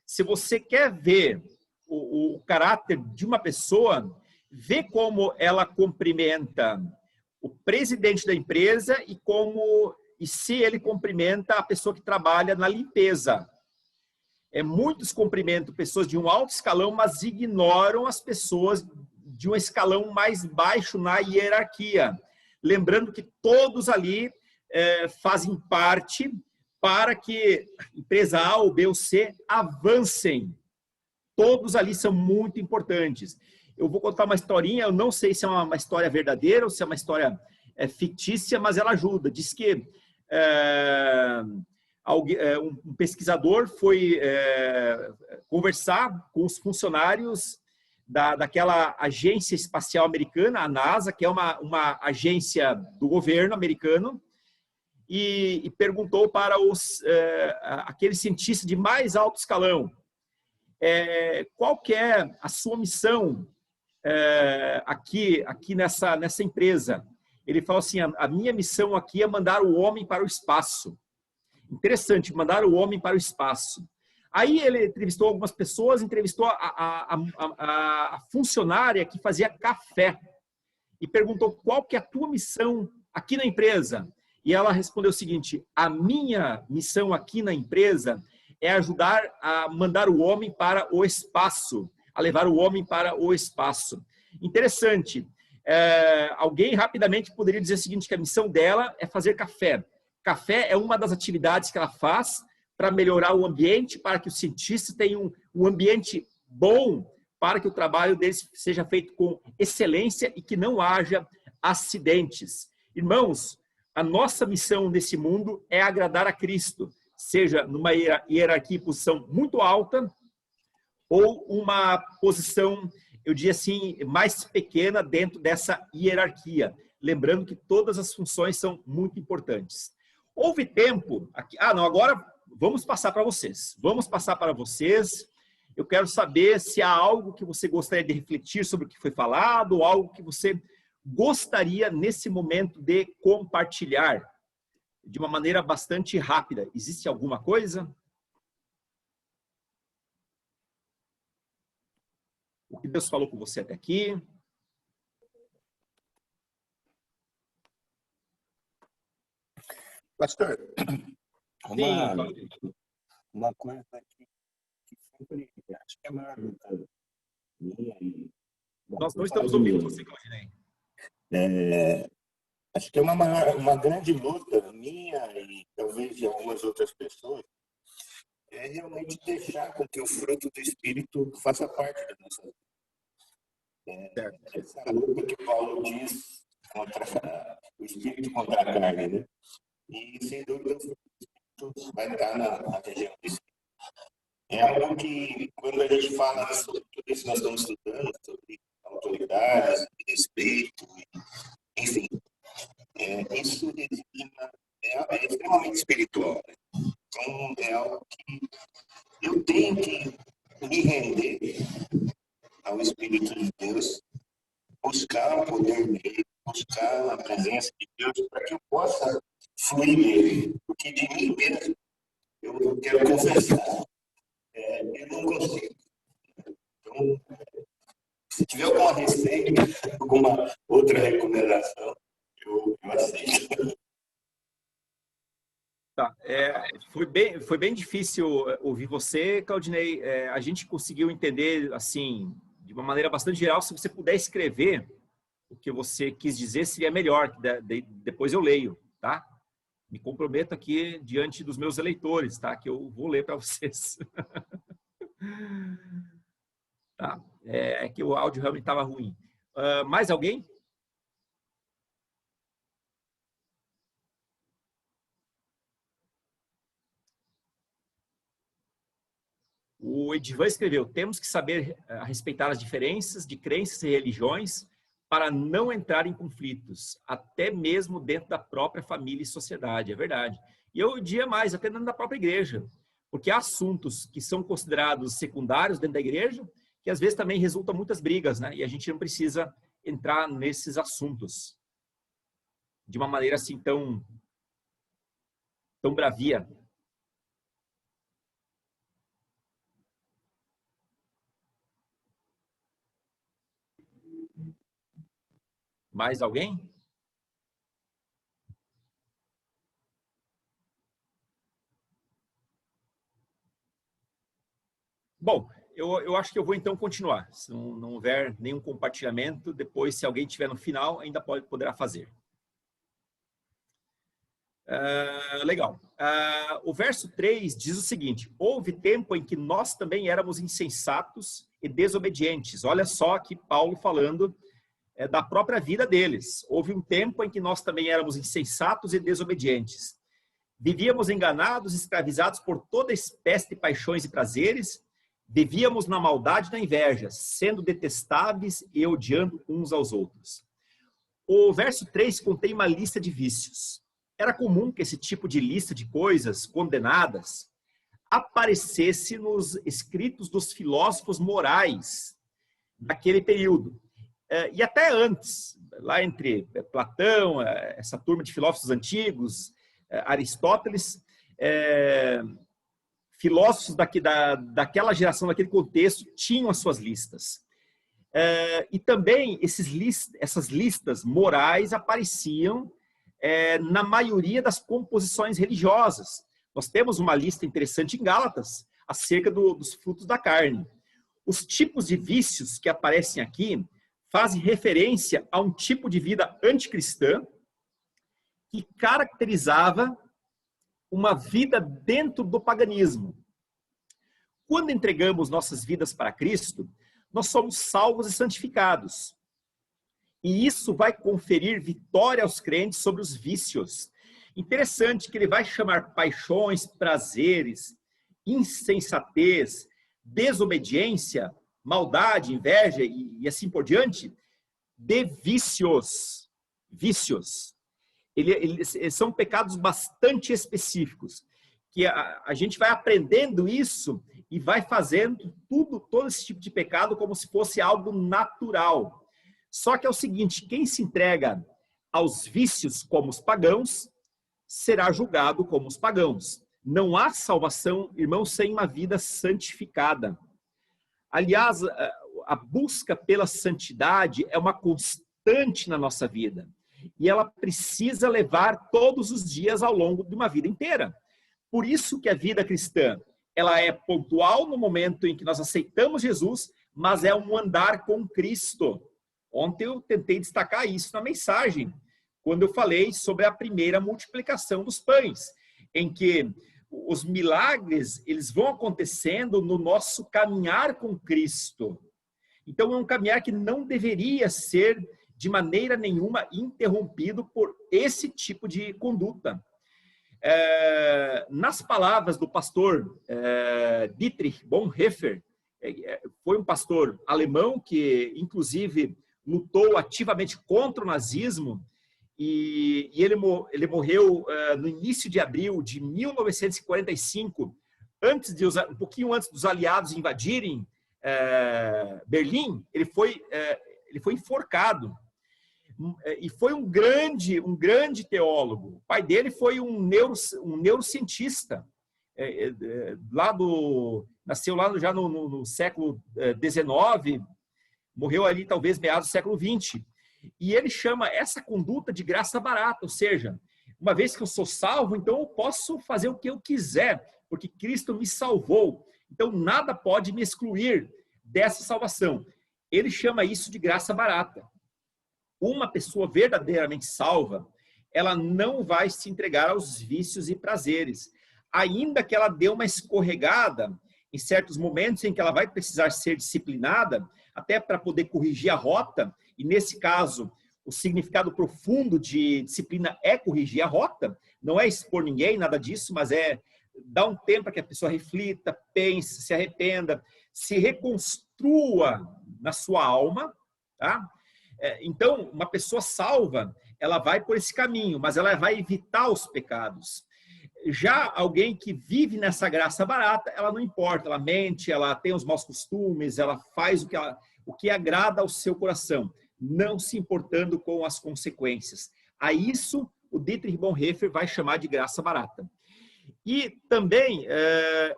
Se você quer ver o caráter de uma pessoa, vê como ela cumprimenta o presidente da empresa e se ele cumprimenta a pessoa que trabalha na limpeza. Muitos cumprimentam pessoas de um alto escalão, mas ignoram as pessoas de um escalão mais baixo na hierarquia. Lembrando que todos ali fazem parte para que a empresa A, ou B ou C avancem. Todos ali são muito importantes. Eu vou contar uma historinha, eu não sei se é uma história verdadeira ou se é uma história fictícia, mas ela ajuda. Diz que um pesquisador foi conversar com os funcionários daquela agência espacial americana, a NASA, que é uma agência do governo americano, e perguntou para aqueles cientistas de mais alto escalão, qual que é a sua missão aqui nessa empresa? Ele falou assim, a minha missão aqui é mandar o homem para o espaço. Interessante, mandar o homem para o espaço. Aí ele entrevistou algumas pessoas, entrevistou a funcionária que fazia café e perguntou qual que é a tua missão aqui na empresa. E ela respondeu o seguinte, a minha missão aqui na empresa é ajudar a mandar o homem para o espaço, a levar o homem para o espaço. Interessante. Alguém rapidamente poderia dizer o seguinte, que a missão dela é fazer café. Café é uma das atividades que ela faz para melhorar o ambiente, para que os cientistas tenham um ambiente bom, para que o trabalho deles seja feito com excelência e que não haja acidentes. Irmãos, a nossa missão nesse mundo é agradar a Cristo, seja numa hierarquia e posição muito alta ou uma posição, eu diria assim, mais pequena dentro dessa hierarquia. Lembrando que todas as funções são muito importantes. Houve tempo... agora vamos passar para vocês. Vamos passar para vocês. Eu quero saber se há algo que você gostaria de refletir sobre o que foi falado, ou algo que você gostaria, nesse momento, de compartilhar de uma maneira bastante rápida. Existe alguma coisa? O que Deus falou com você até aqui? Pastor, Sim, uma coisa que sempre acho que é a maior luta minha e... Nós não estamos ouvindo você, Claudinei. Acho que é uma grande luta minha e talvez de algumas outras pessoas, é realmente deixar com que o fruto do Espírito faça parte da nossa vida. Essa luta que Paulo diz contra o Espírito contra a carne, né? E, sem dúvida, o fruto do Espírito vai estar na região do Espírito. É algo que, quando a gente fala sobre tudo isso que nós estamos estudando, sobre autoridade, respeito, enfim, isso é extremamente espiritual. Né? Então, é algo que eu tenho que me render ao Espírito de Deus, buscar o poder dele, buscar a presença de Deus, para que eu possa fluir nele. Porque de mim mesmo, eu quero confessar, eu não consigo. Então, se tiver alguma receita, alguma outra recomendação, eu aceito. Tá. Foi bem difícil ouvir você, Claudinei. A gente conseguiu entender, assim, de uma maneira bastante geral. Se você puder escrever o que você quis dizer, seria melhor. Depois eu leio, tá? Me comprometo aqui diante dos meus eleitores, tá? Que eu vou ler para vocês. Tá? É que o áudio realmente estava ruim. Mais alguém? O Edivan escreveu: temos que saber respeitar as diferenças de crenças e religiões para não entrar em conflitos, até mesmo dentro da própria família e sociedade. É verdade. E eu diria mais, até dentro da própria igreja, porque há assuntos que são considerados secundários dentro da igreja, que às vezes também resultam muitas brigas, né? E a gente não precisa entrar nesses assuntos de uma maneira assim tão bravia. Mais alguém? Bom, eu acho que eu vou então continuar. Se não houver nenhum compartilhamento, depois, se alguém tiver no final, ainda poderá fazer. Legal. O verso 3 diz o seguinte: houve tempo em que nós também éramos insensatos e desobedientes. Olha só aqui Paulo falando da própria vida deles. Houve um tempo em que nós também éramos insensatos e desobedientes. Vivíamos enganados, escravizados por toda espécie de paixões e prazeres. Vivíamos na maldade e na inveja, sendo detestáveis e odiando uns aos outros. O verso 3 contém uma lista de vícios. Era comum que esse tipo de lista de coisas condenadas aparecesse nos escritos dos filósofos morais daquele período. E até antes, lá entre Platão, essa turma de filósofos antigos, Aristóteles, filósofos daquela geração, daquele contexto, tinham as suas listas. E também essas listas morais apareciam na maioria das composições religiosas. Nós temos uma lista interessante em Gálatas acerca dos frutos da carne. Os tipos de vícios que aparecem aqui fazem referência a um tipo de vida anticristã que caracterizava uma vida dentro do paganismo. Quando entregamos nossas vidas para Cristo, nós somos salvos e santificados. E isso vai conferir vitória aos crentes sobre os vícios. Interessante que ele vai chamar paixões, prazeres, insensatez, desobediência, maldade, inveja e assim por diante, de vícios. Vícios. Eles são pecados bastante específicos, que a gente vai aprendendo isso e vai fazendo todo esse tipo de pecado como se fosse algo natural. Só que é o seguinte: quem se entrega aos vícios como os pagãos, será julgado como os pagãos. Não há salvação, irmãos, sem uma vida santificada. Aliás, a busca pela santidade é uma constante na nossa vida. E ela precisa levar todos os dias ao longo de uma vida inteira. Por isso que a vida cristã, ela é pontual no momento em que nós aceitamos Jesus, mas é um andar com Cristo. Ontem eu tentei destacar isso na mensagem, quando eu falei sobre a primeira multiplicação dos pães, em que os milagres, eles vão acontecendo no nosso caminhar com Cristo. Então, é um caminhar que não deveria ser, de maneira nenhuma, interrompido por esse tipo de conduta. Nas palavras do pastor Dietrich Bonhoeffer, foi um pastor alemão que, inclusive, lutou ativamente contra o nazismo, e ele morreu no início de abril de 1945, um pouquinho antes dos aliados invadirem Berlim. Ele foi enforcado. E foi um grande teólogo. O pai dele foi um neurocientista. Nasceu lá já no século XIX, morreu ali talvez meados do século XX. E ele chama essa conduta de graça barata, ou seja, uma vez que eu sou salvo, então eu posso fazer o que eu quiser, porque Cristo me salvou. Então nada pode me excluir dessa salvação. Ele chama isso de graça barata. Uma pessoa verdadeiramente salva, ela não vai se entregar aos vícios e prazeres, ainda que ela dê uma escorregada em certos momentos em que ela vai precisar ser disciplinada, até para poder corrigir a rota. E nesse caso, o significado profundo de disciplina é corrigir a rota, não é expor ninguém, nada disso, mas é dá um tempo para que a pessoa reflita, pense, se arrependa, se reconstrua na sua alma, tá? Então, uma pessoa salva, ela vai por esse caminho, mas ela vai evitar os pecados. Já alguém que vive nessa graça barata, ela não importa, ela mente, ela tem os maus costumes, ela faz o que agrada ao seu coração, não se importando com as consequências. A isso, o Dietrich Bonhoeffer vai chamar de graça barata. E também,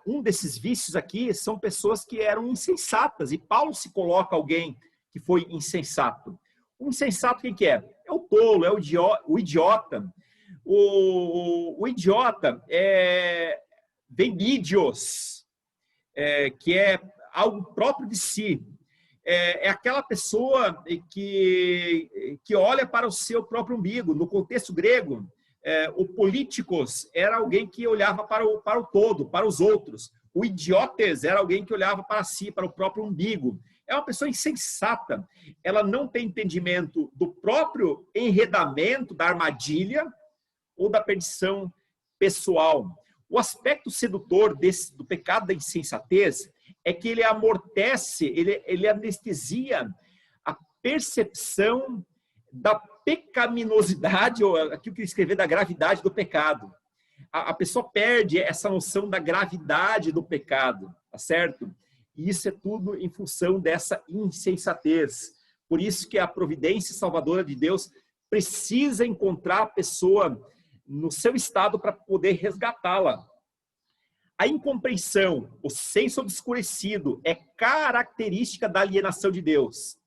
um desses vícios aqui são pessoas que eram insensatas, e Paulo se coloca alguém que foi insensato. O insensato quem que é? É o tolo, é o idiota. O idiota vem de idios, que é algo próprio de si. É aquela pessoa que olha para o seu próprio umbigo. No contexto grego, o políticos era alguém que olhava para o todo, para os outros. O idiotes era alguém que olhava para si, para o próprio umbigo. É uma pessoa insensata. Ela não tem entendimento do próprio enredamento, da armadilha ou da perdição pessoal. O aspecto sedutor do pecado da insensatez é que ele amortece, ele anestesia a percepção da pecaminosidade, ou aquilo que eu escrevi, da gravidade do pecado. A pessoa perde essa noção da gravidade do pecado, tá certo? E isso é tudo em função dessa insensatez. Por isso que a providência salvadora de Deus precisa encontrar a pessoa no seu estado para poder resgatá-la. A incompreensão, o senso obscurecido, é característica da alienação de Deus.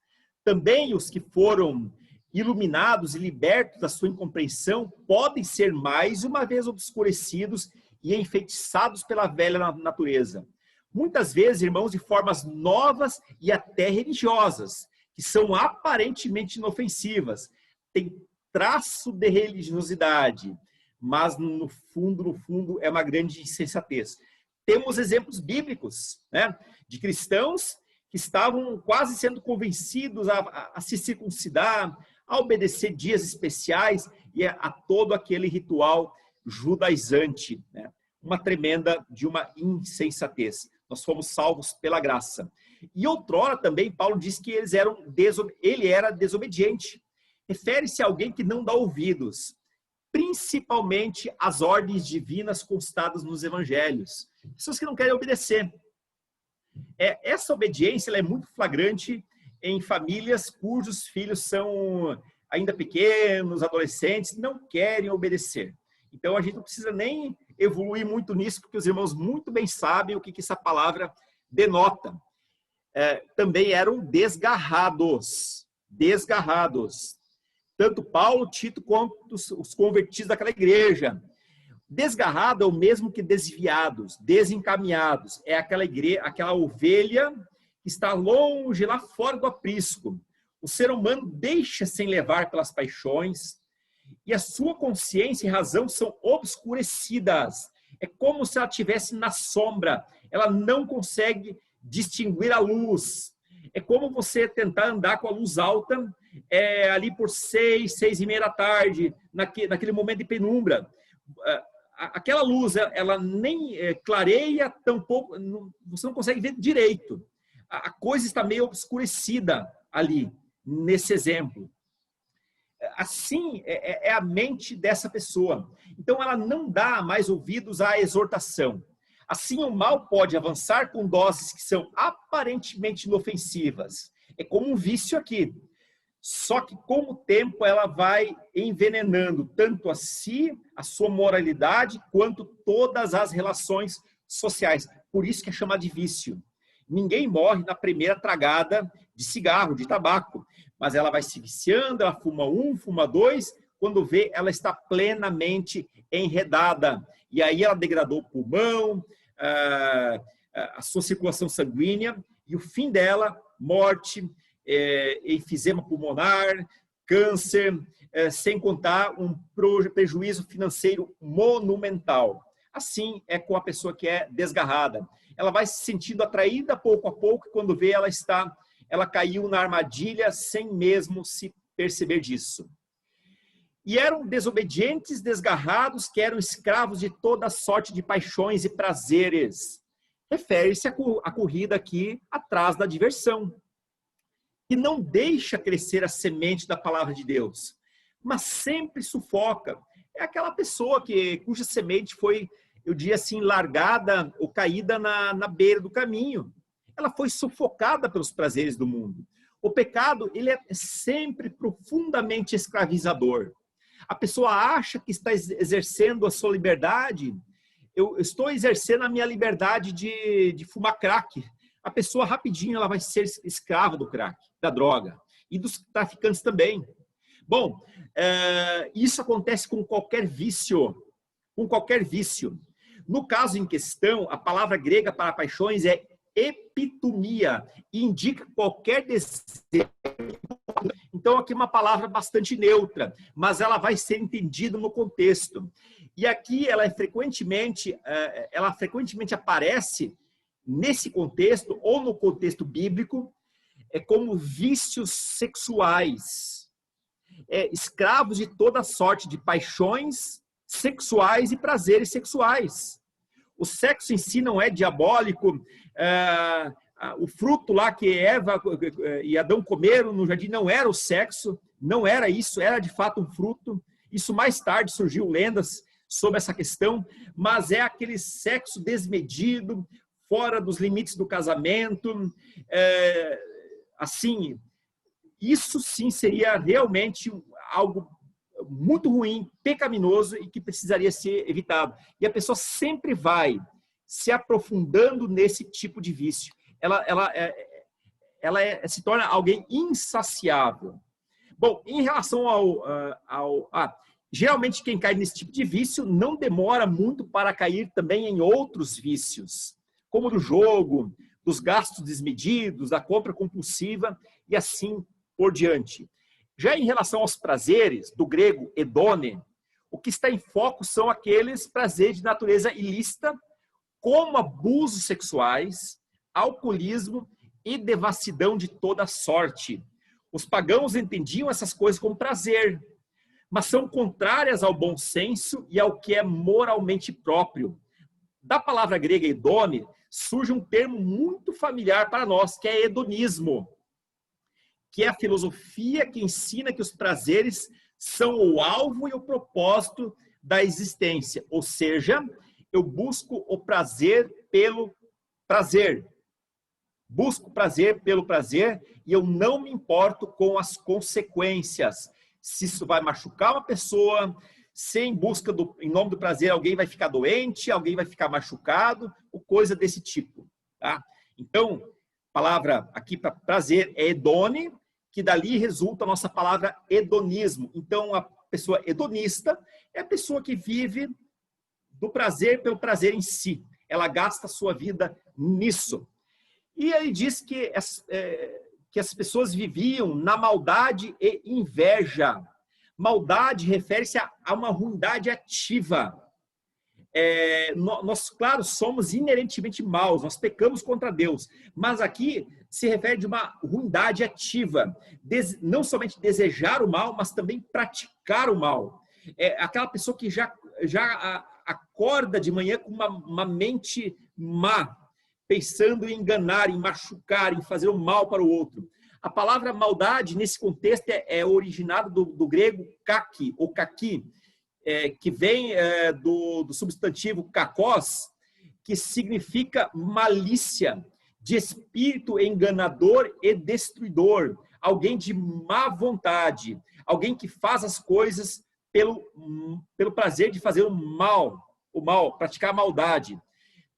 Também os que foram iluminados e libertos da sua incompreensão podem ser mais uma vez obscurecidos e enfeitiçados pela velha natureza. Muitas vezes, irmãos, de formas novas e até religiosas, que são aparentemente inofensivas, tem traço de religiosidade, mas no fundo é uma grande insensatez. Temos exemplos bíblicos, né, de cristãos que estavam quase sendo convencidos a se circuncidar, a obedecer dias especiais e a todo aquele ritual judaizante, né? Uma tremenda de uma insensatez. Nós fomos salvos pela graça. E outrora também, Paulo diz que ele era desobediente. Refere-se a alguém que não dá ouvidos, principalmente às ordens divinas constadas nos evangelhos. Pessoas que não querem obedecer. Essa obediência ela é muito flagrante em famílias cujos filhos são ainda pequenos, adolescentes, não querem obedecer. Então, a gente não precisa nem evoluir muito nisso, porque os irmãos muito bem sabem o que essa palavra denota. Também eram desgarrados. Desgarrados. Tanto Paulo, Tito, quanto os convertidos daquela igreja. Desgarrado é o mesmo que desviados, desencaminhados. É aquela ovelha que está longe, lá fora do aprisco. O ser humano deixa-se levar pelas paixões, e a sua consciência e razão são obscurecidas. É como se ela estivesse na sombra. Ela não consegue distinguir a luz. É como você tentar andar com a luz alta ali por 6:30 da tarde, naquele momento de penumbra. Aquela luz, ela nem clareia, tampouco, você não consegue ver direito. A coisa está meio obscurecida ali, nesse exemplo. Assim é a mente dessa pessoa. Então, ela não dá mais ouvidos à exortação. Assim, o mal pode avançar com doses que são aparentemente inofensivas. É como um vício aqui. Só que, com o tempo, ela vai envenenando tanto a si, a sua moralidade, quanto todas as relações sociais. Por isso que é chamado de vício. Ninguém morre na primeira tragada de cigarro, de tabaco. Mas ela vai se viciando, ela fuma 1, fuma 2, quando vê, ela está plenamente enredada. E aí ela degradou o pulmão, a sua circulação sanguínea, e o fim dela, morte, enfisema pulmonar, câncer, sem contar um prejuízo financeiro monumental. Assim é com a pessoa que é desgarrada. Ela vai se sentindo atraída pouco a pouco, e quando vê, ela caiu na armadilha sem mesmo se perceber disso. E eram desobedientes, desgarrados, que eram escravos de toda sorte de paixões e prazeres. Refere-se à corrida aqui atrás da diversão. E não deixa crescer a semente da palavra de Deus, mas sempre sufoca. É aquela pessoa cuja semente foi, eu diria assim, largada ou caída na beira do caminho. Ela foi sufocada pelos prazeres do mundo. O pecado, ele é sempre profundamente escravizador. A pessoa acha que está exercendo a sua liberdade. Eu estou exercendo a minha liberdade de fumar crack. A pessoa rapidinho ela vai ser escrava do crack, da droga e dos traficantes também. Bom, isso acontece com qualquer vício. Com qualquer vício. No caso em questão, a palavra grega para paixões é epitomia e indica qualquer desejo. Então, aqui uma palavra bastante neutra, mas ela vai ser entendida no contexto. E aqui ela frequentemente aparece nesse contexto, ou no contexto bíblico, como vícios sexuais. Escravos de toda sorte de paixões sexuais e prazeres sexuais. O sexo em si não é diabólico. O fruto lá que Eva e Adão comeram no jardim não era o sexo, não era isso, era de fato um fruto. Isso mais tarde surgiu lendas sobre essa questão, mas é aquele sexo desmedido, fora dos limites do casamento. Assim, isso sim seria realmente algo muito ruim, pecaminoso e que precisaria ser evitado. E a pessoa sempre vai se aprofundando nesse tipo de vício. Ela se torna alguém insaciável. Bom, em relação geralmente quem cai nesse tipo de vício não demora muito para cair também em outros vícios, como do jogo, dos gastos desmedidos, da compra compulsiva e assim por diante. Já em relação aos prazeres, do grego hedone, o que está em foco são aqueles prazeres de natureza ilícita, como abusos sexuais, alcoolismo e devassidão de toda sorte. Os pagãos entendiam essas coisas como prazer, mas são contrárias ao bom senso e ao que é moralmente próprio. Da palavra grega hedone, surge um termo muito familiar para nós, que é hedonismo, que é a filosofia que ensina que os prazeres são o alvo e o propósito da existência. Ou seja, eu busco o prazer pelo prazer. Busco prazer pelo prazer e eu não me importo com as consequências. Se isso vai machucar uma pessoa, se em nome do prazer alguém vai ficar doente, alguém vai ficar machucado, ou coisa desse tipo. Tá? Então, a palavra aqui para prazer é hedone, que dali resulta a nossa palavra hedonismo. Então, a pessoa hedonista é a pessoa que vive do prazer pelo prazer em si. Ela gasta a sua vida nisso. E aí diz que as pessoas viviam na maldade e inveja. Maldade refere-se a uma ruindade ativa. Nós, claro, somos inerentemente maus, nós pecamos contra Deus, mas aqui se refere de uma ruindade ativa, não somente desejar o mal, mas também praticar o mal. Aquela pessoa que já acorda de manhã com uma mente má, pensando em enganar, em machucar, em fazer o mal para o outro. A palavra maldade, nesse contexto, é originada do grego kaki, ou kaki, que vem do substantivo kakos, que significa malícia, de espírito enganador e destruidor, alguém de má vontade, alguém que faz as coisas pelo prazer de fazer o mal, praticar a maldade.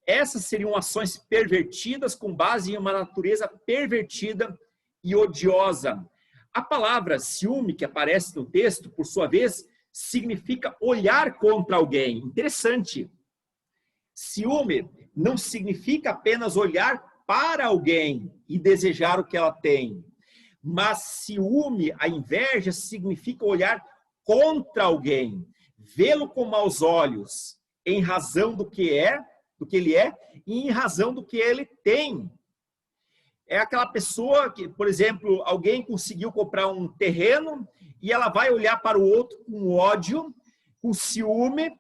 Essas seriam ações pervertidas com base em uma natureza pervertida e odiosa. A palavra ciúme, que aparece no texto, por sua vez, significa olhar contra alguém. Interessante. Ciúme não significa apenas olhar para alguém e desejar o que ela tem. Mas ciúme, a inveja, significa olhar contra alguém, vê-lo com maus olhos, em razão do que ele é e em razão do que ele tem. É aquela pessoa que, por exemplo, alguém conseguiu comprar um terreno e ela vai olhar para o outro com ódio, com ciúme,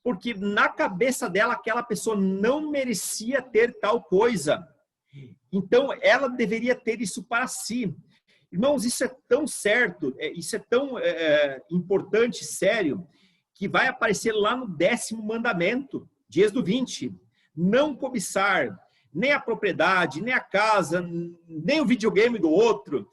porque na cabeça dela aquela pessoa não merecia ter tal coisa. Então ela deveria ter isso para si. Irmãos, isso é tão certo, isso é tão importante, sério, que vai aparecer lá no 10º mandamento de Êxodo 20. Não cobiçar nem a propriedade, nem a casa, nem o videogame do outro,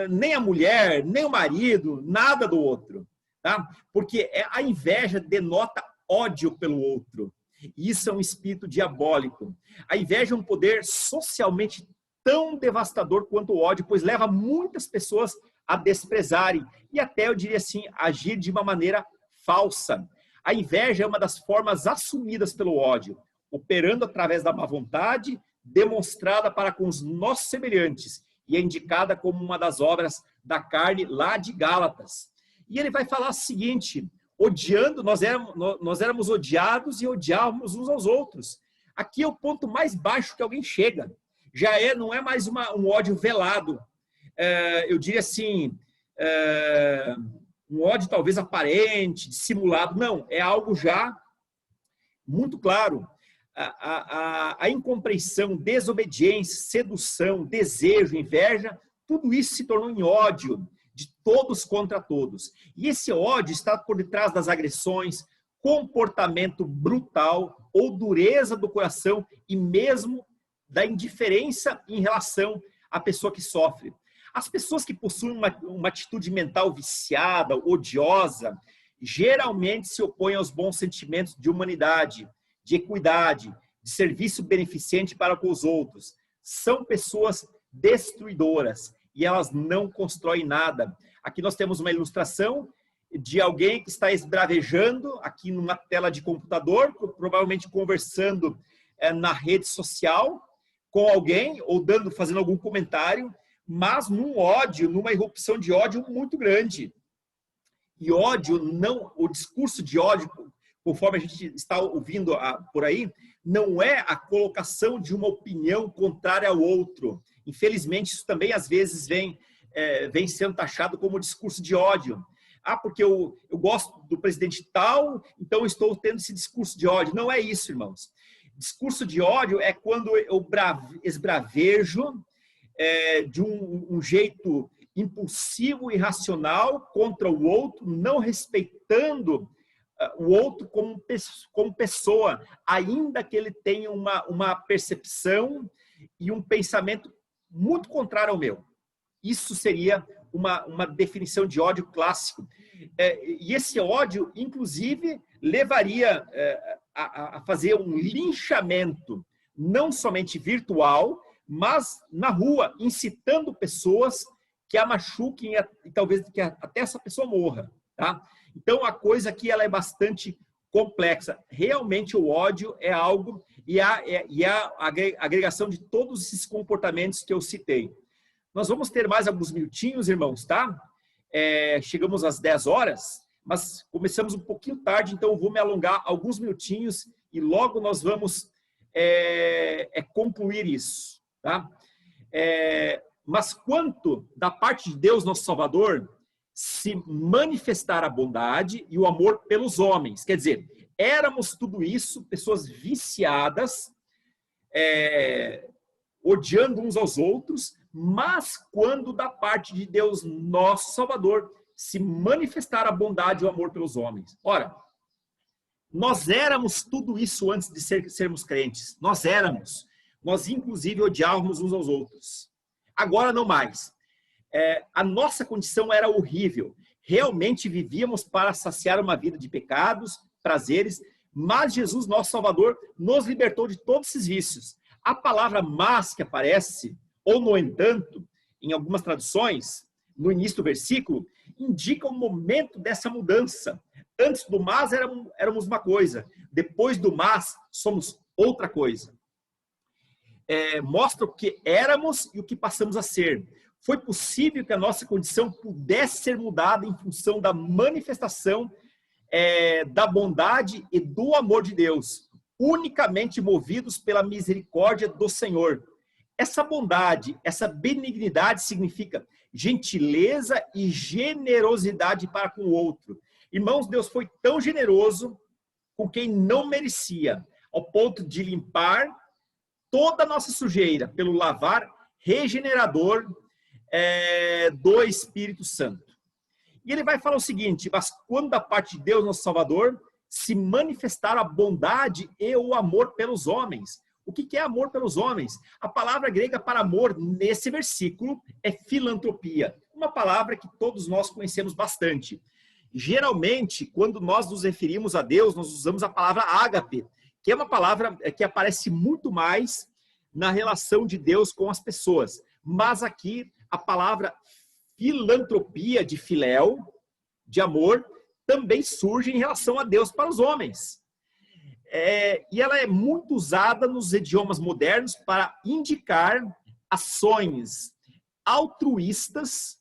nem a mulher, nem o marido, nada do outro. Tá? Porque a inveja denota ódio pelo outro. E isso é um espírito diabólico. A inveja é um poder socialmente tão devastador quanto o ódio, pois leva muitas pessoas a desprezarem e até, eu diria assim, agir de uma maneira falsa. A inveja é uma das formas assumidas pelo ódio, operando através da má vontade, demonstrada para com os nossos semelhantes e é indicada como uma das obras da carne lá de Gálatas. E ele vai falar o seguinte: odiando, nós éramos odiados e odiávamos uns aos outros. Aqui é o ponto mais baixo que alguém chega. Não é mais um ódio velado. Eu diria assim, um ódio talvez aparente, dissimulado. Não, é algo já muito claro. A incompreensão, desobediência, sedução, desejo, inveja, tudo isso se tornou em ódio de todos contra todos. E esse ódio está por detrás das agressões, comportamento brutal ou dureza do coração e mesmo da indiferença em relação à pessoa que sofre. As pessoas que possuem uma atitude mental viciada, odiosa, geralmente se opõem aos bons sentimentos de humanidade, de equidade, de serviço beneficente para com os outros. São pessoas destruidoras e elas não constroem nada. Aqui nós temos uma ilustração de alguém que está esbravejando aqui numa tela de computador, provavelmente conversando na rede social com alguém ou fazendo algum comentário, mas num ódio, numa irrupção de ódio muito grande. E ódio, o discurso de ódio, conforme a gente está ouvindo por aí, não é a colocação de uma opinião contrária ao outro. Infelizmente, isso também às vezes vem sendo taxado como discurso de ódio. Porque eu gosto do presidente tal, então eu estou tendo esse discurso de ódio. Não é isso, irmãos. Discurso de ódio é quando eu esbravejo de um jeito impulsivo e irracional contra o outro, não respeitando o outro como pessoa, ainda que ele tenha uma percepção e um pensamento muito contrário ao meu. Isso seria uma definição de ódio clássico. E esse ódio, inclusive, levaria a fazer um linchamento, não somente virtual, mas na rua, incitando pessoas que a machuquem e talvez que até essa pessoa morra. Tá? Então, a coisa aqui ela é bastante complexa. Realmente, o ódio é algo, e a agregação de todos esses comportamentos que eu citei. Nós vamos ter mais alguns minutinhos, irmãos, tá? Chegamos às 10 horas, mas começamos um pouquinho tarde, então eu vou me alongar alguns minutinhos e logo nós vamos concluir isso, tá? Mas quanto da parte de Deus, nosso Salvador, se manifestar a bondade e o amor pelos homens. Quer dizer, éramos tudo isso, pessoas viciadas, odiando uns aos outros, mas quando da parte de Deus, nosso Salvador, se manifestar a bondade e o amor pelos homens. Ora, nós éramos tudo isso antes de sermos crentes. Nós éramos. Nós, inclusive, odiávamos uns aos outros. Agora não mais. A nossa condição era horrível. Realmente vivíamos para saciar uma vida de pecados, prazeres, mas Jesus, nosso Salvador, nos libertou de todos esses vícios. A palavra mas que aparece, ou no entanto, em algumas traduções, no início do versículo, indica o momento dessa mudança. Antes do mas éramos uma coisa, depois do mas somos outra coisa. Mostra o que éramos e o que passamos a ser. Foi possível que a nossa condição pudesse ser mudada em função da manifestação da bondade e do amor de Deus, unicamente movidos pela misericórdia do Senhor. Essa bondade, essa benignidade significa gentileza e generosidade para com o outro. Irmãos, Deus foi tão generoso com quem não merecia, ao ponto de limpar toda a nossa sujeira pelo lavar regenerador do Espírito Santo. E ele vai falar o seguinte: mas quando da parte de Deus, nosso Salvador, se manifestaram a bondade e o amor pelos homens. O que é amor pelos homens? A palavra grega para amor, nesse versículo, é filantropia. Uma palavra que todos nós conhecemos bastante. Geralmente, quando nós nos referimos a Deus, nós usamos a palavra ágape, que é uma palavra que aparece muito mais na relação de Deus com as pessoas. Mas aqui, a palavra filantropia, de filéu, de amor, também surge em relação a Deus para os homens. E ela é muito usada nos idiomas modernos para indicar ações altruístas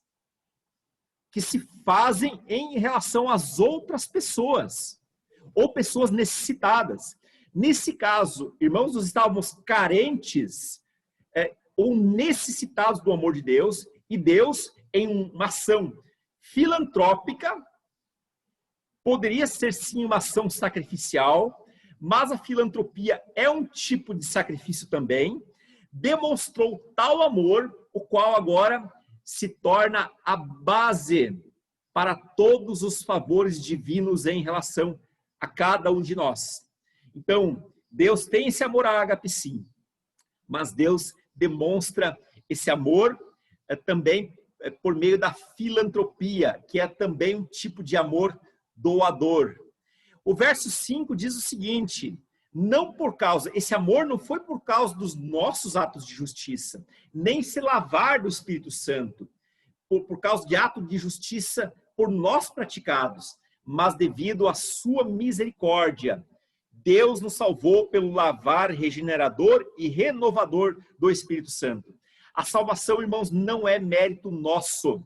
que se fazem em relação às outras pessoas, ou pessoas necessitadas. Nesse caso, irmãos, nós estávamos carentes ou necessitados do amor de Deus, e Deus, em uma ação filantrópica, poderia ser sim uma ação sacrificial, mas a filantropia é um tipo de sacrifício também, demonstrou tal amor, o qual agora se torna a base para todos os favores divinos em relação a cada um de nós. Então, Deus tem esse amor ágape, sim, mas Deus demonstra esse amor também por meio da filantropia, que é também um tipo de amor doador. O verso 5 diz o seguinte: esse amor não foi por causa dos nossos atos de justiça, nem se lavar do Espírito Santo, por causa de ato de justiça por nós praticados, mas devido à sua misericórdia. Deus nos salvou pelo lavar regenerador e renovador do Espírito Santo. A salvação, irmãos, não é mérito nosso.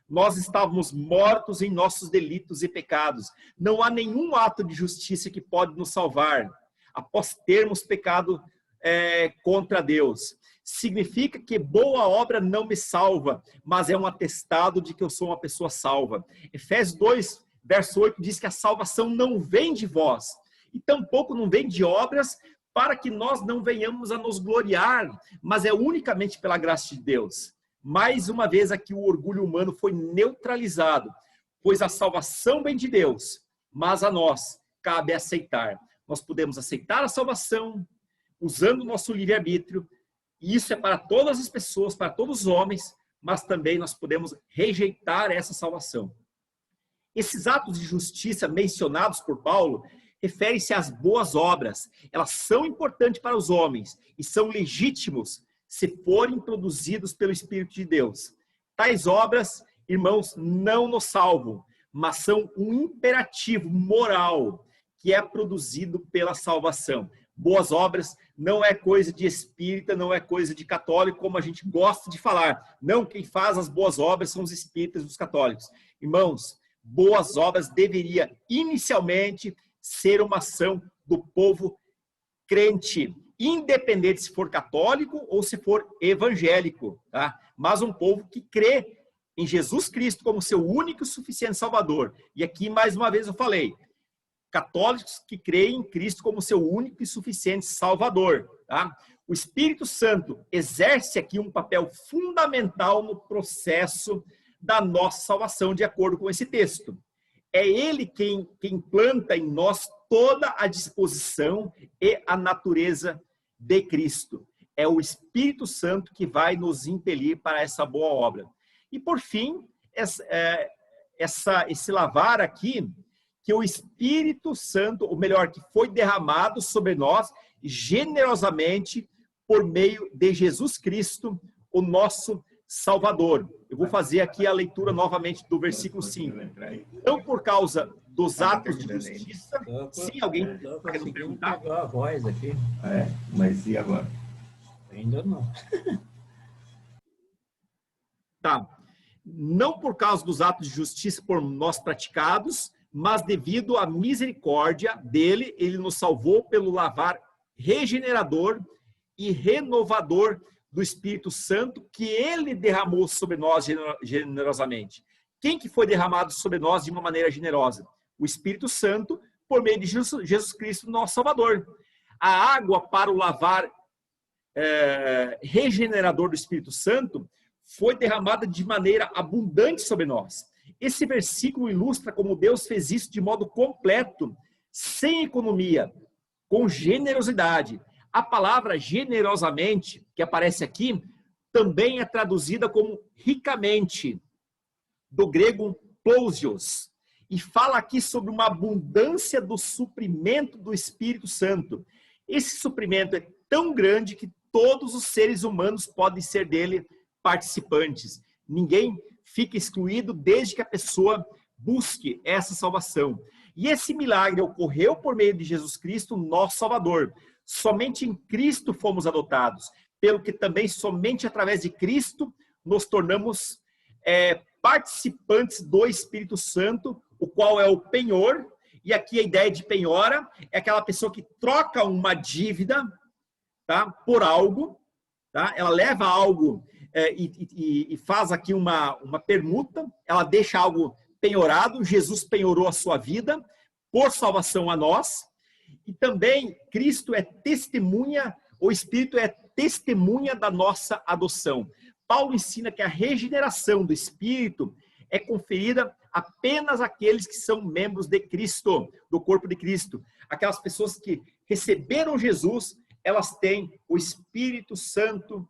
Nós estávamos mortos em nossos delitos e pecados. Não há nenhum ato de justiça que pode nos salvar após termos pecado contra Deus. Significa que boa obra não me salva, mas é um atestado de que eu sou uma pessoa salva. Efésios 2, verso 8 diz que a salvação não vem de vós, e tampouco não vem de obras, para que nós não venhamos a nos gloriar, mas é unicamente pela graça de Deus. Mais uma vez aqui o orgulho humano foi neutralizado, pois a salvação vem de Deus, mas a nós cabe aceitar. Nós podemos aceitar a salvação usando o nosso livre-arbítrio, e isso é para todas as pessoas, para todos os homens, mas também nós podemos rejeitar essa salvação. Esses atos de justiça mencionados por Paulo referem-se às boas obras. Elas são importantes para os homens e são legítimos se forem produzidos pelo Espírito de Deus. Tais obras, irmãos, não nos salvam, mas são um imperativo moral que é produzido pela salvação. Boas obras não é coisa de espírita, não é coisa de católico, como a gente gosta de falar. Não, quem faz as boas obras são os espíritas e os católicos. Irmãos, boas obras deveria inicialmente ser uma ação do povo crente, independente se for católico ou se for evangélico, tá? Mas um povo que crê em Jesus Cristo como seu único e suficiente Salvador. E aqui, mais uma vez, eu falei, católicos que creem em Cristo como seu único e suficiente Salvador, tá? O Espírito Santo exerce aqui um papel fundamental no processo da nossa salvação, de acordo com esse texto. É Ele quem planta em nós toda a disposição e a natureza de Cristo. É o Espírito Santo que vai nos impelir para essa boa obra. E por fim, esse lavar aqui, que o Espírito Santo, ou melhor, que foi derramado sobre nós generosamente por meio de Jesus Cristo, o nosso Salvador. Eu vou fazer aqui a leitura novamente do versículo 5. Não por causa dos atos de justiça. Sim, alguém quer perguntar? A voz aqui. Mas e agora? Ainda não. Tá. Não por causa dos atos de justiça por nós praticados, mas devido à misericórdia dele, ele nos salvou pelo lavar regenerador e renovador do Espírito Santo que ele derramou sobre nós generosamente. Quem que foi derramado sobre nós de uma maneira generosa? O Espírito Santo, por meio de Jesus Cristo, nosso Salvador. A água para o lavar regenerador do Espírito Santo foi derramada de maneira abundante sobre nós. Esse versículo ilustra como Deus fez isso de modo completo, sem economia, com generosidade. A palavra generosamente, que aparece aqui, também é traduzida como ricamente, do grego plousios, e fala aqui sobre uma abundância do suprimento do Espírito Santo. Esse suprimento é tão grande que todos os seres humanos podem ser dele participantes. Ninguém fica excluído desde que a pessoa busque essa salvação. E esse milagre ocorreu por meio de Jesus Cristo, nosso Salvador. Somente em Cristo fomos adotados, pelo que também somente através de Cristo nos tornamos participantes do Espírito Santo, o qual é o penhor. E aqui a ideia de penhora é aquela pessoa que troca uma dívida, tá, por algo, tá? Ela leva algo e faz aqui uma permuta, ela deixa algo penhorado. Jesus penhorou a sua vida por salvação a nós. E também Cristo é testemunha, o Espírito é testemunha da nossa adoção. Paulo ensina que a regeneração do Espírito é conferida apenas àqueles que são membros de Cristo, do corpo de Cristo. Aquelas pessoas que receberam Jesus, elas têm o Espírito Santo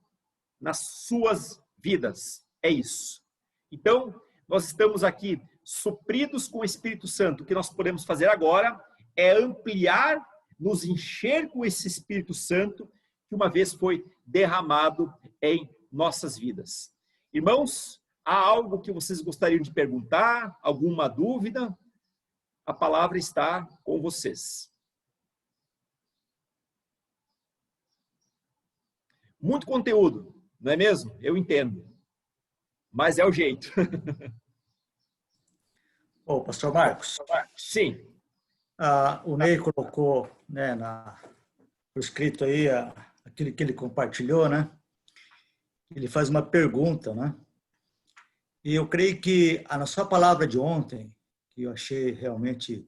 nas suas vidas. É isso. Então, nós estamos aqui supridos com o Espírito Santo. O que nós podemos fazer agora é ampliar, nos encher com esse Espírito Santo que uma vez foi derramado em nossas vidas. Irmãos, há algo que vocês gostariam de perguntar? Alguma dúvida? A palavra está com vocês. Muito conteúdo, não é mesmo? Eu entendo. Mas é o jeito. Ô, pastor Marcos. Sim. O Ney colocou, né, por escrito aí, aquilo que ele compartilhou, né? Ele faz uma pergunta, né? E eu creio que a sua palavra de ontem, que eu achei realmente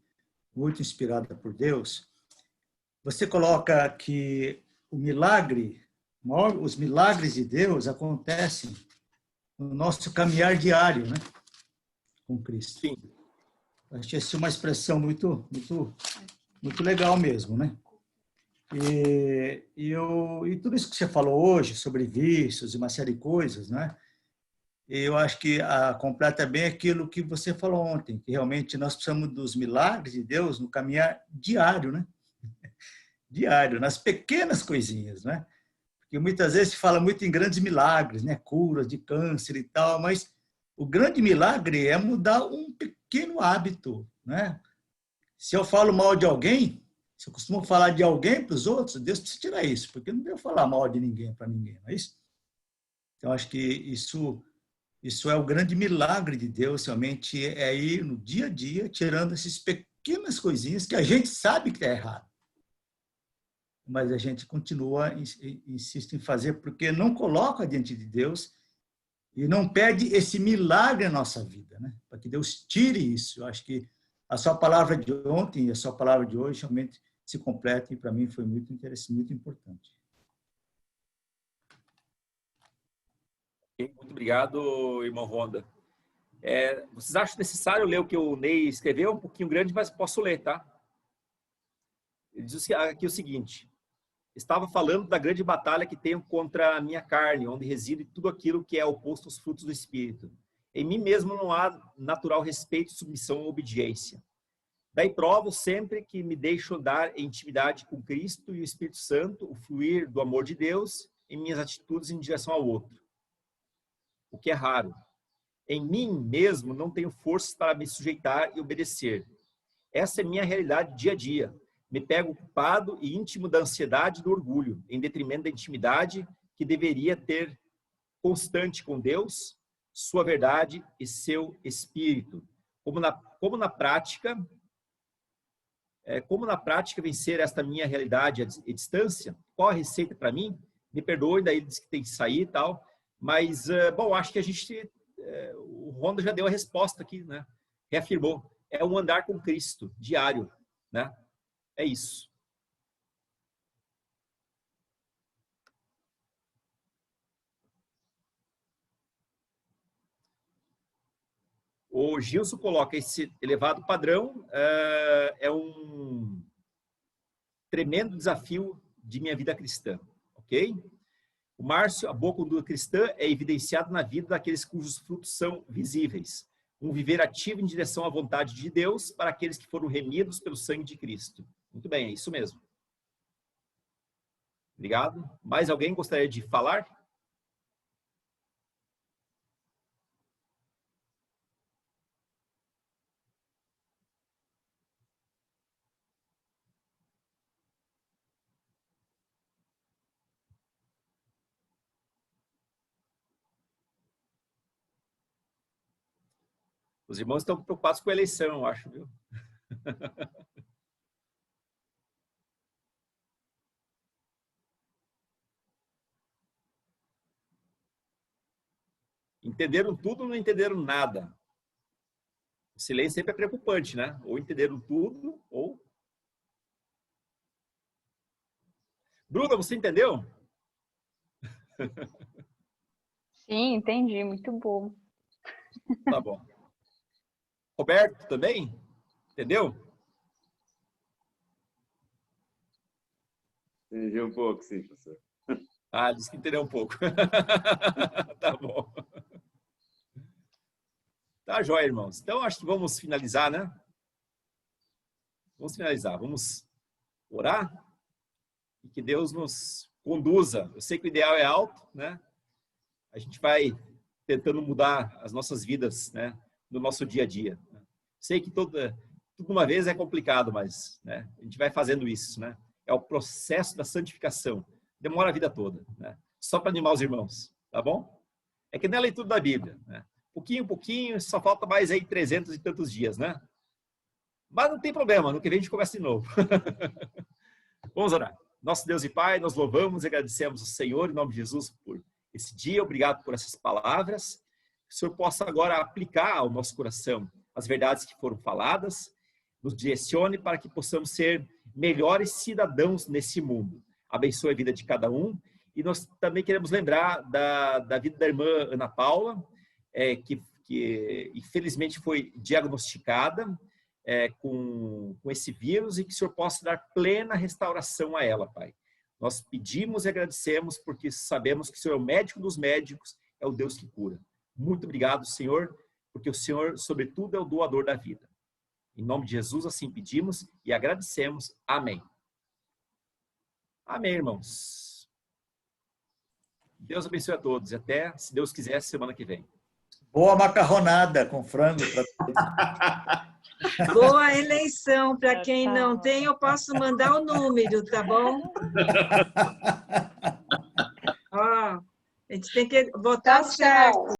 muito inspirada por Deus, você coloca que os milagres de Deus acontecem no nosso caminhar diário, né? Com Cristo. Sim. Eu achei isso uma expressão muito legal mesmo, né? E tudo isso que você falou hoje sobre vícios e uma série de coisas, né? Eu acho que completa bem aquilo que você falou ontem, que realmente nós precisamos dos milagres de Deus no caminhar diário, né? Diário, nas pequenas coisinhas, né? Porque muitas vezes se fala muito em grandes milagres, né? Curas de câncer e tal, mas o grande milagre é mudar um pequeno hábito, né? Se eu falo mal de alguém, se eu costumo falar de alguém para os outros, Deus precisa tirar isso, porque não devo falar mal de ninguém para ninguém, não é isso? Então, acho que isso é o grande milagre de Deus, realmente, é ir no dia a dia, tirando essas pequenas coisinhas que a gente sabe que está errado. Mas a gente continua, insiste em fazer, porque não coloca diante de Deus e não pede esse milagre na nossa vida, né? Para que Deus tire isso. Eu acho que a sua palavra de ontem e a sua palavra de hoje realmente se completam, e para mim foi muito interessante, muito importante. Muito obrigado, irmão Ronda. Vocês acham necessário ler o que o Ney escreveu? Um pouquinho grande, mas posso ler, tá? Ele diz aqui o seguinte: estava falando da grande batalha que tenho contra a minha carne, onde reside tudo aquilo que é oposto aos frutos do Espírito. Em mim mesmo não há natural respeito, submissão ou obediência. Daí provo sempre que me deixo andar em intimidade com Cristo e o Espírito Santo, o fluir do amor de Deus em minhas atitudes em direção ao outro. O que é raro. Em mim mesmo não tenho forças para me sujeitar e obedecer. Essa é minha realidade dia a dia. Me pego ocupado e íntimo da ansiedade e do orgulho, em detrimento da intimidade que deveria ter constante com Deus, sua verdade e seu Espírito. Como na prática vencer esta minha realidade e distância? Qual a receita para mim? me perdoe, daí ele disse que tem que sair e tal. Mas, bom, acho que o Ronda já deu a resposta aqui, né? Reafirmou. É um andar com Cristo, diário, né? É isso. O Gilson coloca esse elevado padrão, é um tremendo desafio de minha vida cristã, ok? O Márcio, a boa conduta cristã é evidenciada na vida daqueles cujos frutos são visíveis. Um viver ativo em direção à vontade de Deus para aqueles que foram remidos pelo sangue de Cristo. Muito bem, é isso mesmo. Obrigado. Mais alguém gostaria de falar? Os irmãos estão preocupados com a eleição, eu acho, viu? Entenderam tudo ou não entenderam nada? O silêncio sempre é preocupante, né? Ou entenderam tudo, ou... Bruna, você entendeu? Sim, entendi. Muito bom. Tá bom. Roberto, também? Entendeu? Entendi um pouco, sim, professor. Ah, disse que entendeu um pouco. Tá bom. Tá jóia, irmãos. Então, acho que vamos finalizar, né? Vamos finalizar. Vamos orar e que Deus nos conduza. Eu sei que o ideal é alto, né? A gente vai tentando mudar as nossas vidas, né? No nosso dia a dia. Sei que tudo uma vez é complicado, mas, né? A gente vai fazendo isso, né? É o processo da santificação. Demora a vida toda, né? Só para animar os irmãos, tá bom? É que nem a leitura da Bíblia, né? Pouquinho, só falta mais aí 300 e tantos dias, né? Mas não tem problema, no que vem a gente começa de novo. Vamos orar. Nosso Deus e Pai, nós louvamos e agradecemos ao Senhor, em nome de Jesus, por esse dia. Obrigado por essas palavras. Que o Senhor possa agora aplicar ao nosso coração as verdades que foram faladas, nos direcione para que possamos ser melhores cidadãos nesse mundo. Abençoe a vida de cada um. E nós também queremos lembrar da vida da irmã Ana Paula, que infelizmente foi diagnosticada com esse vírus, e que o Senhor possa dar plena restauração a ela, Pai. Nós pedimos e agradecemos porque sabemos que o Senhor é o médico dos médicos, é o Deus que cura. Muito obrigado, Senhor, porque o Senhor, sobretudo, é o doador da vida. Em nome de Jesus, assim pedimos e agradecemos. Amém. Amém, irmãos. Deus abençoe a todos e até, se Deus quiser, semana que vem. Boa macarronada com frango para todos. Boa eleição. Para quem não tem, eu posso mandar o número, tá bom? Ó, a gente tem que votar certo.